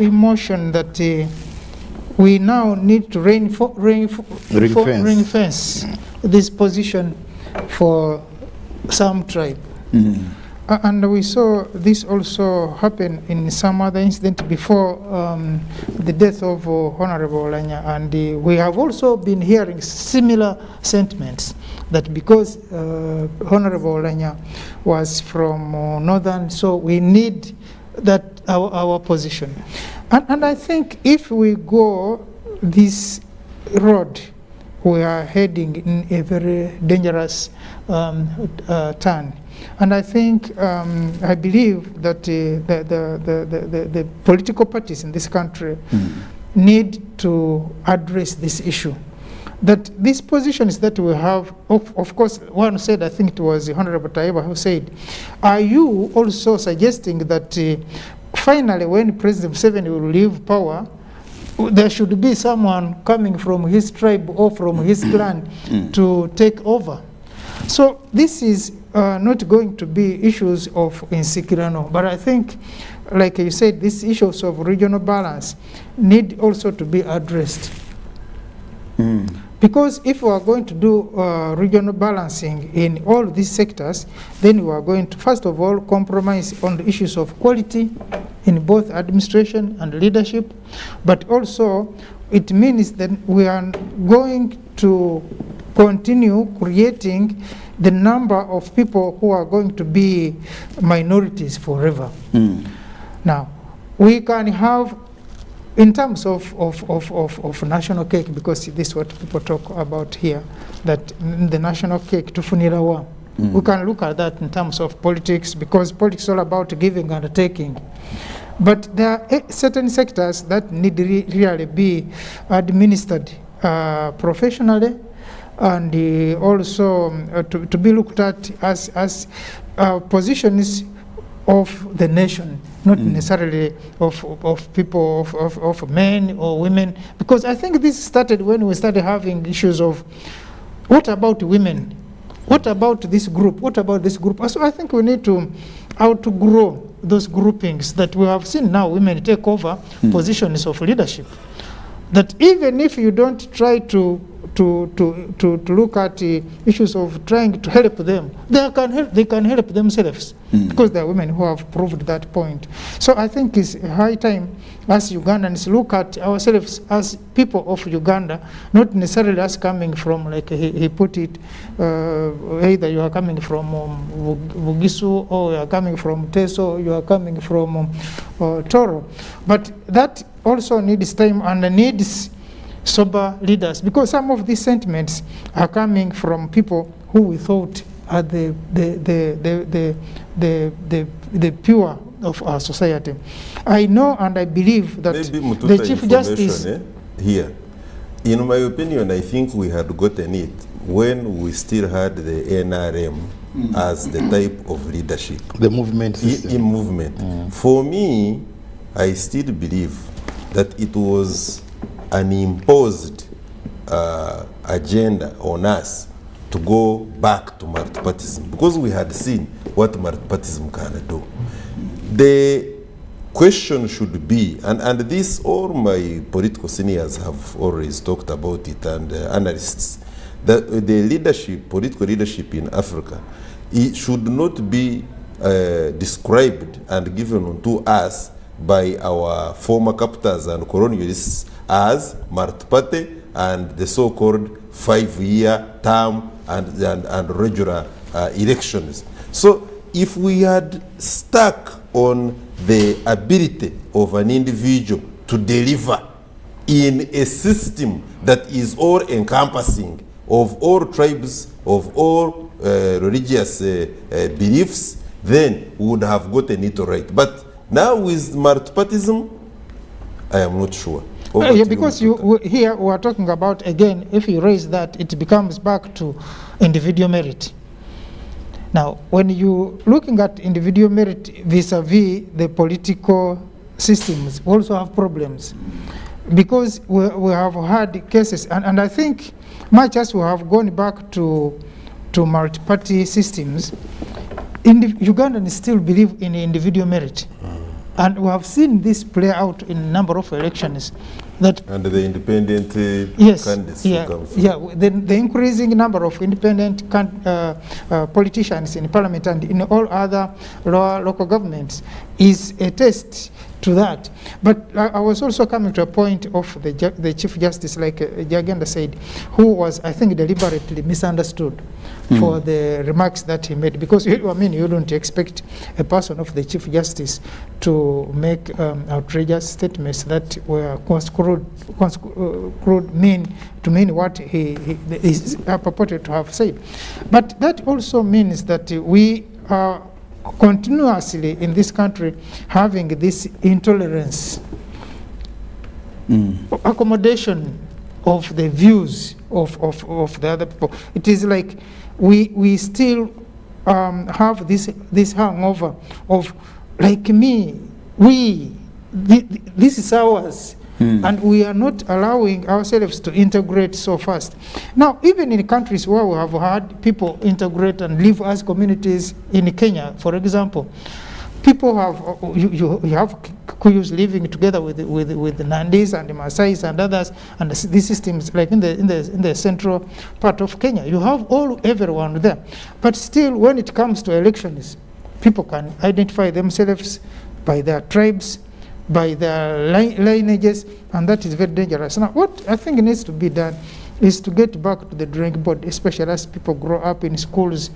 emotion that we now need to reinforce this position for some tribe. And we saw this also happen in some other incident before the death of Honorable Olanya, and we have also been hearing similar sentiments that because Honorable Olanya was from Northern, so we need that our position. And I think if we go this road, we are heading in a very dangerous turn. And I think, I believe that the political parties in this country need to address this issue. That these positions that we have, of course, one said, I think it was Honorable Taiba who said, are you also suggesting that finally when President Museveni will leave power, there should be someone coming from his tribe or from his clan to take over? So this is not going to be issues of insecurity, but I think, like you said, these issues of regional balance need also to be addressed. Because if we are going to do regional balancing in all these sectors, then we are going to, first of all, compromise on the issues of quality in both administration and leadership, but also it means that we are going to continue creating the number of people who are going to be minorities forever. Now, we can have, in terms of national cake, because this is what people talk about here, that the national cake, tufunirawa. We can look at that in terms of politics, because politics is all about giving and taking. But there are certain sectors that need really be administered professionally, and also to be looked at as positions of the nation, not necessarily of people, of men or women. Because I think this started when we started having issues of, what about women? What about this group? What about this group? So I think we need to outgrow those groupings that we have seen now women take over positions of leadership. That even if you don't try to look at issues of trying to help them, they can help themselves, because there are women who have proved that point. So I think it's high time as Ugandans look at ourselves as people of Uganda, not necessarily as coming from, like he put it, either you are coming from Bugisu, or you are coming from Teso, or you are coming from Toro. But that also needs time and needs sober leaders, because some of these sentiments are coming from people who we thought are the pure of our society. I know and I believe that the Chief Justice here, in my opinion, I think we had gotten it when we still had the NRM as the type of leadership. The movement system. In movement. For me, I still believe that it was an imposed agenda on us to go back to multipartyism, because we had seen what multipartyism can do. The question should be, and this all my political seniors have always talked about it, and analysts, that the leadership, political leadership in Africa, it should not be described and given to us by our former captors and colonialists as multi-party and the so-called 5-year term and regular elections. So if we had stuck on the ability of an individual to deliver in a system that is all-encompassing of all tribes, of all religious beliefs, then we would have gotten it right. But now with multipartyism, I am not sure. Yeah, because here we are talking about, again, if you raise that, it becomes back to individual merit. Now, when you looking at individual merit vis-a-vis the political systems, we also have problems. Because we have had cases, and I think much as we have gone back to multi-party systems, Ugandans still believe in individual merit. And we have seen this play out in a number of elections. that And the independent yes, candidates yeah, who come through. yeah. The increasing number of independent politicians in parliament and in all other local governments is a test to that. But I was also coming to a point of the Chief Justice, like Jagenda said, who was, I think, deliberately misunderstood for the remarks that he made. Because, I mean, you don't expect a person of the Chief Justice to make outrageous statements that were construed to mean what he is purported to have said. But that also means that we are continuously in this country having this intolerance, accommodation of the views of the other people. It is like we still have this hangover of, like me, this is ours. And we are not allowing ourselves to integrate so fast. Now, even in countries where we have had people integrate and live as communities, in Kenya, for example, people have, you have Kuyus living together with the Nandis and the Maasais and others, and these systems, like in the central part of Kenya, you have everyone there. But still, when it comes to elections, people can identify themselves by their tribes, by their lineages, and that is very dangerous. Now, what I think needs to be done is to get back to the drawing board, especially as people grow up in schools,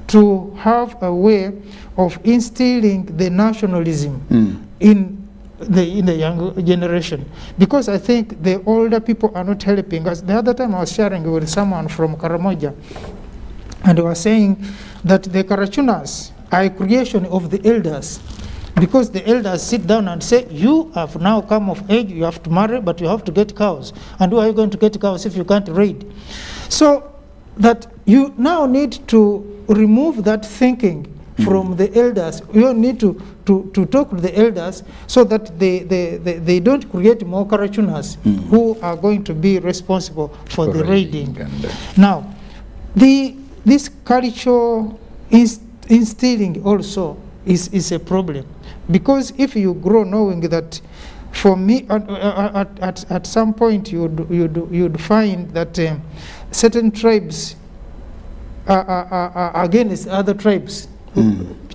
to have a way of instilling the nationalism in the younger generation. Because I think the older people are not helping us. The other time I was sharing with someone from Karamoja, and they were saying that the Karachunas are a creation of the elders. Because the elders sit down and say, you have now come of age, you have to marry, but you have to get cows. And where are you going to get cows if you can't read? So that you now need to remove that thinking from the elders. You need to talk to the elders so that they don't create more Karachunas who are going to be responsible for the raiding. Now, this cultural instilling also is a problem. Because if you grow knowing that, for me, at some point you'd find that certain tribes are against other tribes.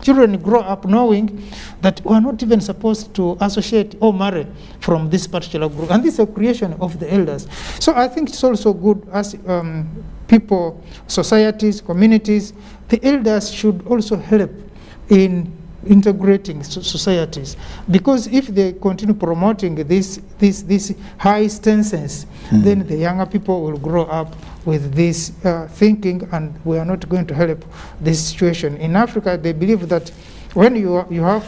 Children grow up knowing that we are not even supposed to associate or marry from this particular group. And this is a creation of the elders. So I think it's also good as people, societies, communities, the elders should also help in integrating societies, because if they continue promoting this high stances, then the younger people will grow up with this thinking, and we are not going to help this situation. In Africa, they believe that when you have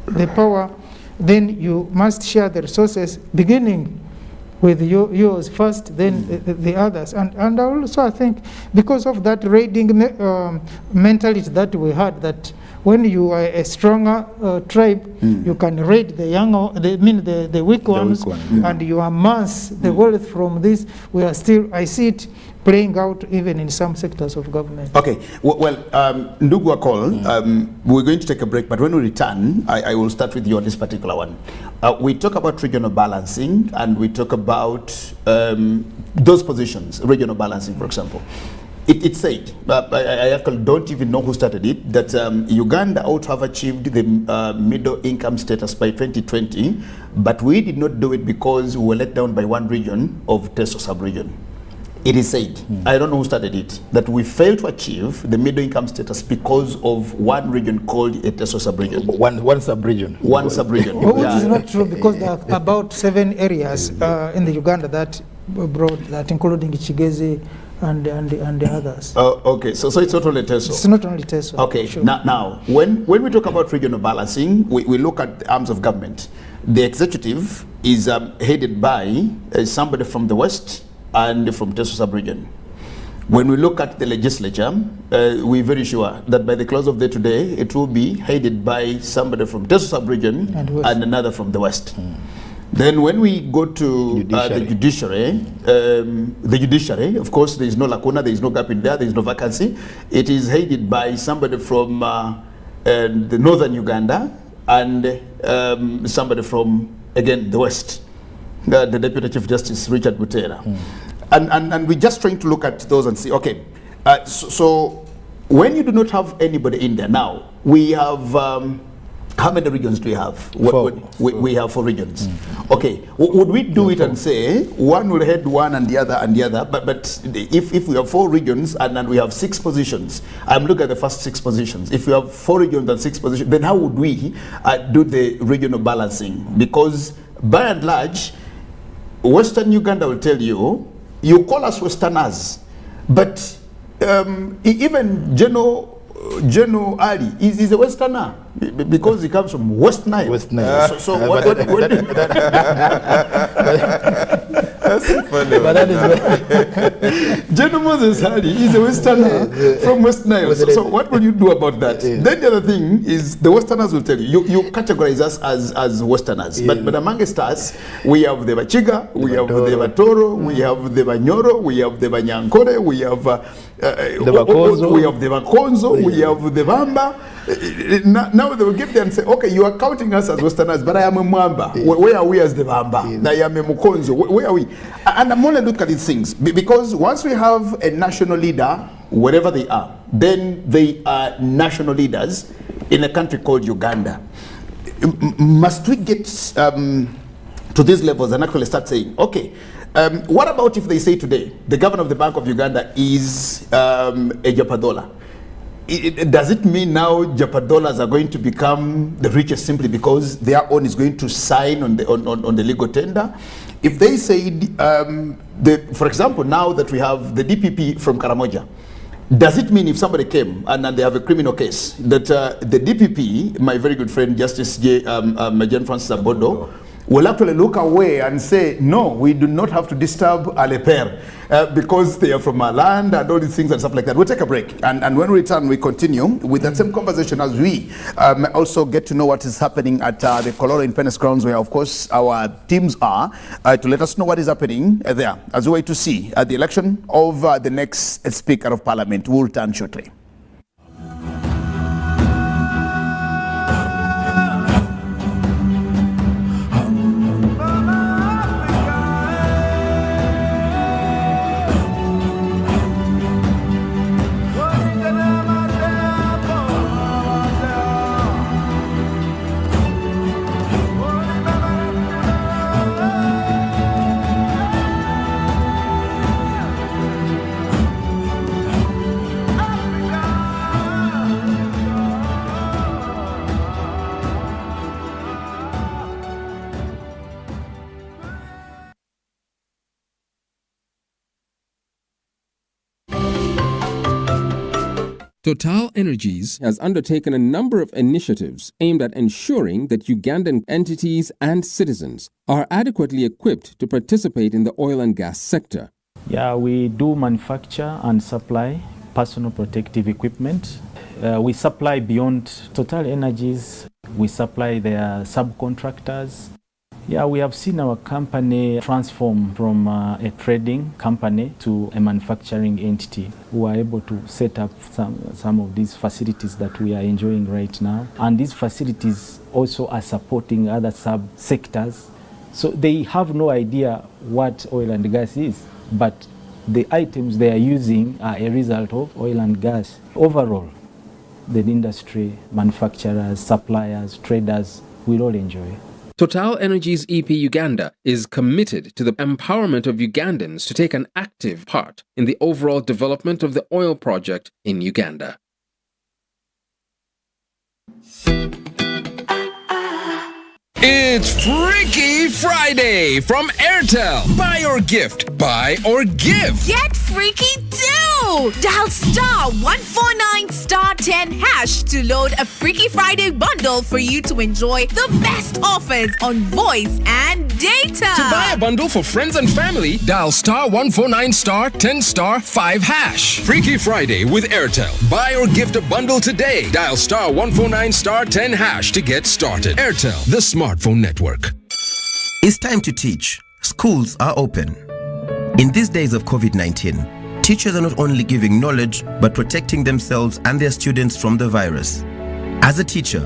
the power, then you must share the resources, beginning with yours first, then the others. And also I think because of that raiding mentality that we had, that when you are a stronger tribe, you can raid the younger, the weak ones, and you amass the wealth from this. We are still, I see it playing out even in some sectors of government. Okay, well, Ndugu Akol, we're going to take a break, but when we return, I will start with you on this particular one. We talk about regional balancing, and we talk about those positions, regional balancing, for example. It said, I actually don't even know who started it, that Uganda ought to have achieved the middle income status by 2020, but we did not do it because we were let down by one region of Teso sub-region. It is said, I don't know who started it, that we failed to achieve the middle income status because of one region called a Teso sub-region. One sub-region. One sub-region. Which is not true, because there are about 7 areas in the Uganda that brought that, including Chigezi and the others. Okay, so it's not only Teso. It's not only Teso. Okay, sure. Now when we talk about regional balancing, we look at the arms of government. The executive is headed by somebody from the west and from Teso sub-region. When we look at the legislature, we're very sure that by the close of the day today, it will be headed by somebody from Teso sub-region and another from the west. Then when we go to the judiciary, of course, there is no lacuna, there is no gap in there is no vacancy. It is headed by somebody from the northern Uganda and somebody from, again, the west. the Deputy Chief Justice Richard Butera. And we're just trying to look at those and see, okay, so when you do not have anybody in there now, we have, how many regions do we have? We have 4 regions. Okay, would we do it and say one will head one and the other, but if we have 4 regions and then we have 6 positions, I'm looking at the first 6 positions. If we have 4 regions and 6 positions, then how would we do the regional balancing? Because by and large, Western Uganda will tell you, you call us Westerners, but even General Ali is a Westerner because he comes from West Nile. West Nile. So what That's funny. But that is General Moses Ali is a Westerner from West Nile. So what will you do about that? Then the other thing is the Westerners will tell you, you categorize us as Westerners. But amongst us, we have the Bachiga, we have the Batoro, we have the Banyoro, we have the Banyankore, we have the Bakonzo, we have the Bamba. Now they will get there and say, okay, you are counting us as Westerners, but I am a Mwamba. Where are we as the Bamba? I am a Mukonzo. Where are we? And I'm only looking at these things because once we have a national leader, wherever they are, then they are national leaders in a country called Uganda. Must we get to these levels and actually start saying, okay, what about if they say today the governor of the Bank of Uganda is a Japadola? Does it mean now Japadolas are going to become the richest simply because their own is going to sign on the legal tender? If they said, for example, now that we have the DPP from Karamoja, does it mean if somebody came and they have a criminal case that the DPP, my very good friend Justice John Francis Abodo, will actually look away and say, no, we do not have to disturb Aleper because they are from our land and all these things and stuff like that. We'll take a break. And when we return, we continue with that same conversation as we also get to know what is happening at the Kololo Independence Grounds, where, of course, our teams are, to let us know what is happening there as a way to see the election of the next Speaker of Parliament. We'll return shortly. Total Energies has undertaken a number of initiatives aimed at ensuring that Ugandan entities and citizens are adequately equipped to participate in the oil and gas sector. Yeah, we do manufacture and supply personal protective equipment. We supply beyond Total Energies. We supply their subcontractors. Yeah, we have seen our company transform from a trading company to a manufacturing entity. We are able to set up some of these facilities that we are enjoying right now. And these facilities also are supporting other sub-sectors. So they have no idea what oil and gas is, but the items they are using are a result of oil and gas. Overall, the industry, manufacturers, suppliers, traders will all enjoy. Total Energies EP Uganda is committed to the empowerment of Ugandans to take an active part in the overall development of the oil project in Uganda. It's Freaky Friday from Airtel. Buy or gift, buy or give. Get freaky too! Dial star 149 star 10 hash to load a Freaky Friday bundle for you to enjoy the best offers on voice and data. To buy a bundle for friends and family, dial star 149 star 10 star 5 hash. Freaky Friday with Airtel. Buy or gift a bundle today. Dial star 149 star 10 hash to get started. Airtel, the smartphone network. It's time to teach. Schools are open. In these days of COVID-19, teachers are not only giving knowledge, but protecting themselves and their students from the virus. As a teacher,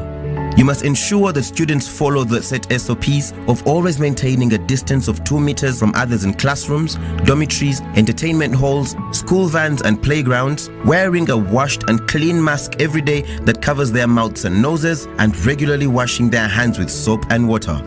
You must ensure that students follow the set SOPs of always maintaining a distance of 2 meters from others in classrooms, dormitories, entertainment halls, school vans and playgrounds, wearing a washed and clean mask every day that covers their mouths and noses, and regularly washing their hands with soap and water.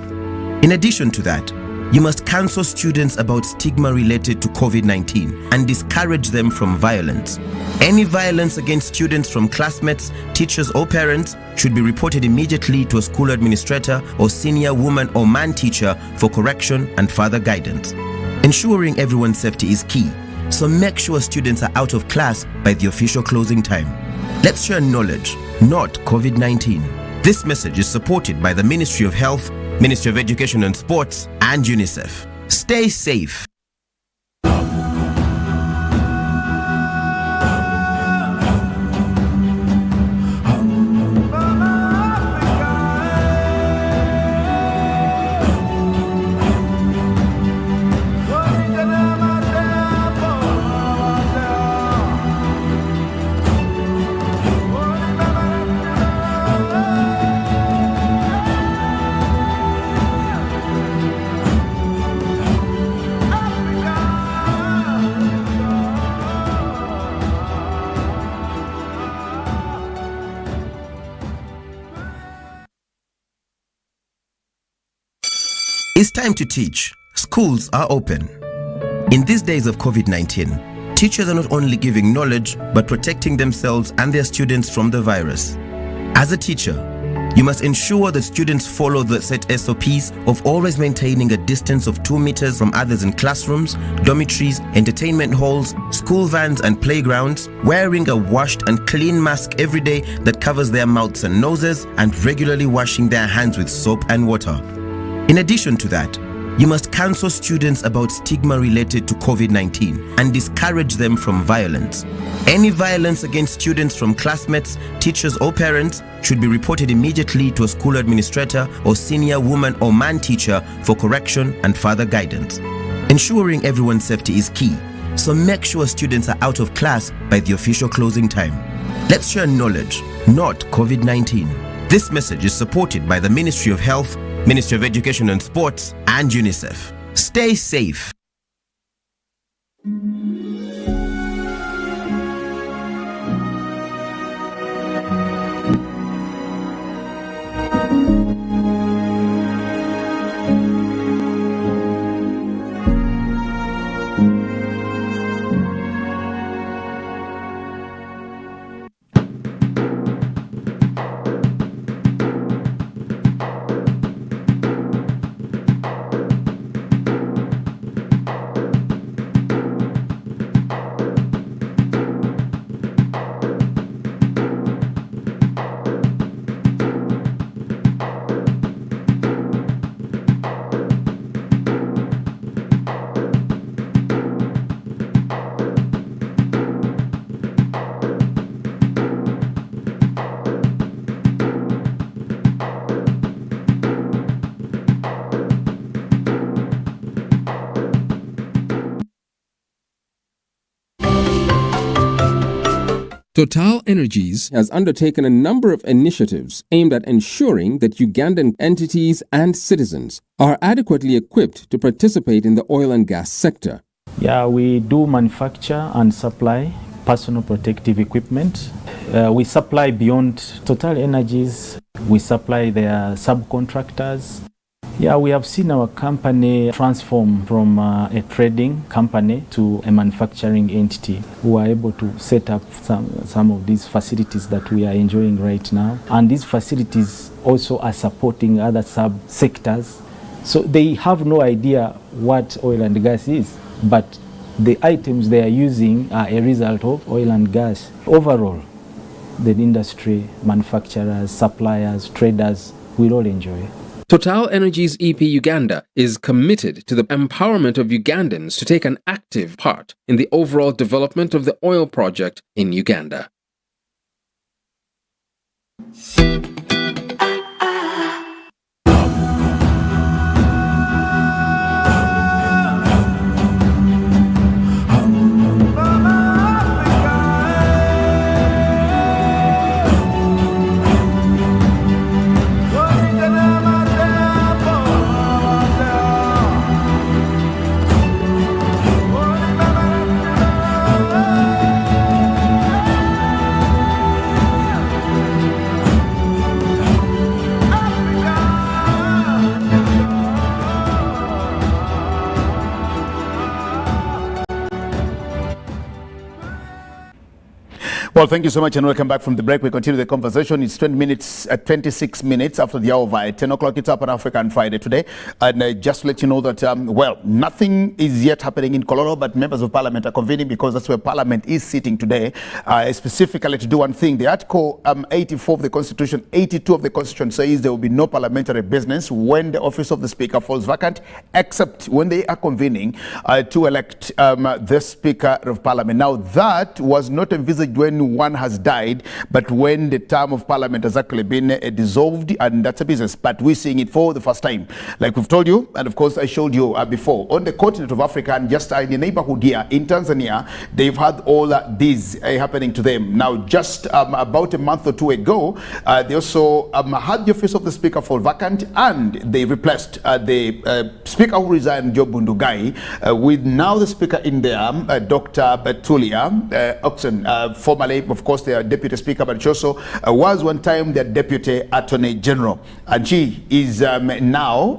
In addition to that, you must counsel students about stigma related to COVID-19 and discourage them from violence. Any violence against students from classmates, teachers or parents should be reported immediately to a school administrator or senior woman or man teacher for correction and further guidance. Ensuring everyone's safety is key, so make sure students are out of class by the official closing time. Let's share knowledge, not COVID-19. This message is supported by the Ministry of Health, Ministry of Education and Sports, and UNICEF. Stay safe. It's time to teach. Schools are open. In these days of COVID-19, teachers are not only giving knowledge, but protecting themselves and their students from the virus. As a teacher, you must ensure that students follow the set SOPs of always maintaining a distance of 2 meters from others in classrooms, dormitories, entertainment halls, school vans and playgrounds, wearing a washed and clean mask every day that covers their mouths and noses, and regularly washing their hands with soap and water. In addition to that, you must counsel students about stigma related to COVID-19 and discourage them from violence. Any violence against students from classmates, teachers or parents should be reported immediately to a school administrator or senior woman or man teacher for correction and further guidance. Ensuring everyone's safety is key, so make sure students are out of class by the official closing time. Let's share knowledge, not COVID-19. This message is supported by the Ministry of Health, Ministry of Education and Sports, and UNICEF. Stay safe. Total Energies has undertaken a number of initiatives aimed at ensuring that Ugandan entities and citizens are adequately equipped to participate in the oil and gas sector. Yeah, we do manufacture and supply personal protective equipment. We supply beyond Total Energies. We supply their subcontractors. Yeah, we have seen our company transform from a trading company to a manufacturing entity who are able to set up some of these facilities that we are enjoying right now. And these facilities also are supporting other sub-sectors. So they have no idea what oil and gas is, but the items they are using are a result of oil and gas. Overall, the industry, manufacturers, suppliers, traders will all enjoy. Total Energies EP Uganda is committed to the empowerment of Ugandans to take an active part in the overall development of the oil project in Uganda. Well, thank you so much, and welcome back from the break. We continue the conversation. It's 26 minutes after the hour at 10 o'clock. It's up on Africa on Friday today. And just to let you know that, well, nothing is yet happening in Colorado, but members of parliament are convening because that's where parliament is sitting today, specifically to do one thing. The Article 84 of the Constitution, 82 of the Constitution says there will be no parliamentary business when the office of the Speaker falls vacant, except when they are convening to elect the Speaker of Parliament. Now, that was not envisaged when one has died, but when the term of parliament has actually been dissolved, and that's a business. But we're seeing it for the first time. Like we've told you, and of course I showed you before, on the continent of Africa and just in the neighborhood here in Tanzania, they've had all these happening to them. Now, just about a month or two ago, they also had the office of the Speaker fall vacant, and they replaced the Speaker who resigned, Job Bundugai, with now the Speaker in there, Dr. Tulia Oxen, formerly, of course, their Deputy Speaker, but she also was one time their Deputy Attorney General. And she is now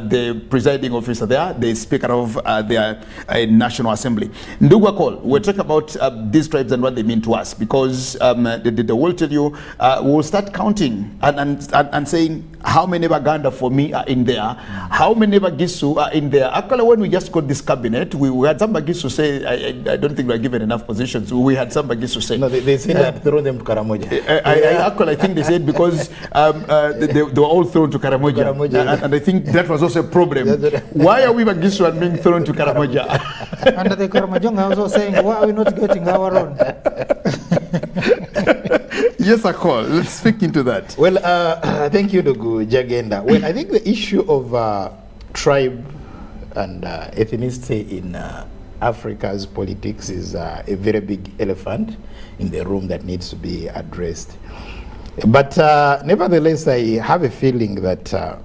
the presiding officer there, the Speaker of their National Assembly. Ndugu Call, we'll talk about these tribes and what they mean to us, because they will tell you, we'll start counting and saying how many Baganda for me are in there, how many Bagisu are in there. Actually, when we just got this cabinet, we had some Bagisu say, I don't think we are given enough positions. We had some Bagisu say, no, they said that throw them to Karamoja. I think they said because they were all thrown to Karamoja. And I think that was also a problem. Why are we Bagisu and being thrown to Karamoja? And the Karamojonga was also saying, why are we not getting our own? Yes, I call. Let's speak into that. Well, thank you, Ndugu Jagenda. Well, I think the issue of tribe and ethnicity in Africa's politics is a very big elephant in the room that needs to be addressed. But nevertheless, I have a feeling that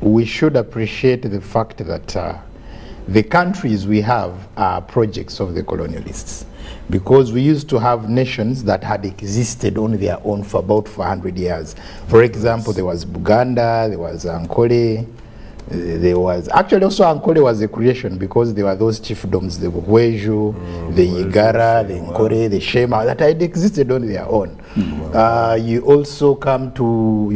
we should appreciate the fact that the countries we have are projects of the colonialists, because we used to have nations that had existed on their own for about 400 years. For example, there was Buganda, there was Ankole, there was actually also Ankole was a creation because there were those chiefdoms, the Bugweju, the Yigara, the Nkore, the Shema, that had existed on their own. You also come to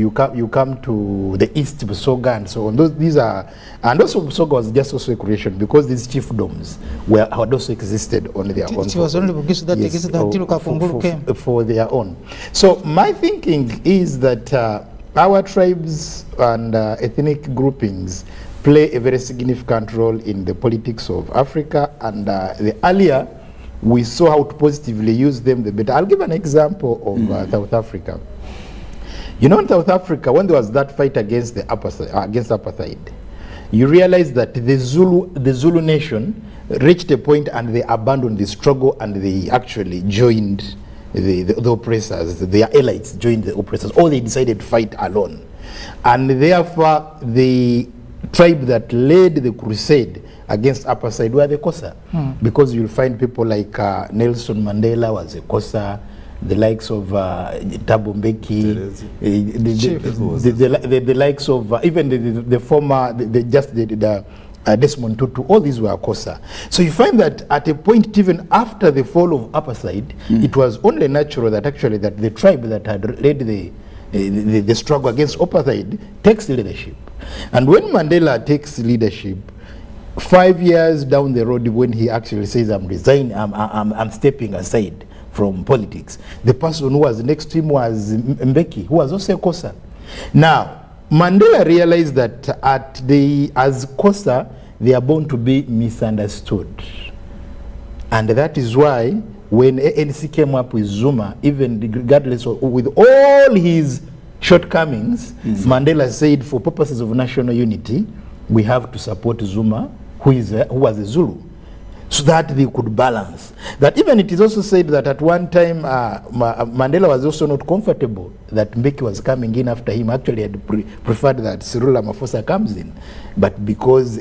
the East Busoga and so on. These are, and also Busoga was just also a creation because these chiefdoms had also existed on their own. It was only Bugisu that existed until Kakunguru came. For their own. So my thinking is that our tribes and ethnic groupings play a very significant role in the politics of Africa, and the earlier we saw how to positively use them, the better. I'll give an example of South Africa. You know, in South Africa, when there was that fight against the apartheid, you realize that the Zulu nation reached a point and they abandoned the struggle and they actually joined the oppressors. Their allies joined the oppressors, or they decided to fight alone. And therefore, the tribe that led the crusade against apartheid were the Xhosa, because you'll find people like Nelson Mandela was a Xhosa, the likes of Thabo Mbeki, the likes of even the former, Desmond Tutu, all these were Xhosa. So you find that at a point, even after the fall of apartheid, it was only natural that actually that the tribe that had led the struggle against apartheid takes leadership. And when Mandela takes leadership, 5 years down the road, when he actually says, I'm resigning, I'm stepping aside from politics, the person who was next to him was Mbeki, who was also a Xhosa. Now, Mandela realized that as Xhosa, they are born to be misunderstood. And that is why when ANC came up with Zuma, even regardless of, with all his shortcomings, Mandela said for purposes of national unity, we have to support Zuma, who was a Zulu, so that they could balance. That even it is also said that at one time Mandela was also not comfortable that Mbeki was coming in after him. Actually had preferred that Cyril Ramaphosa comes in, but because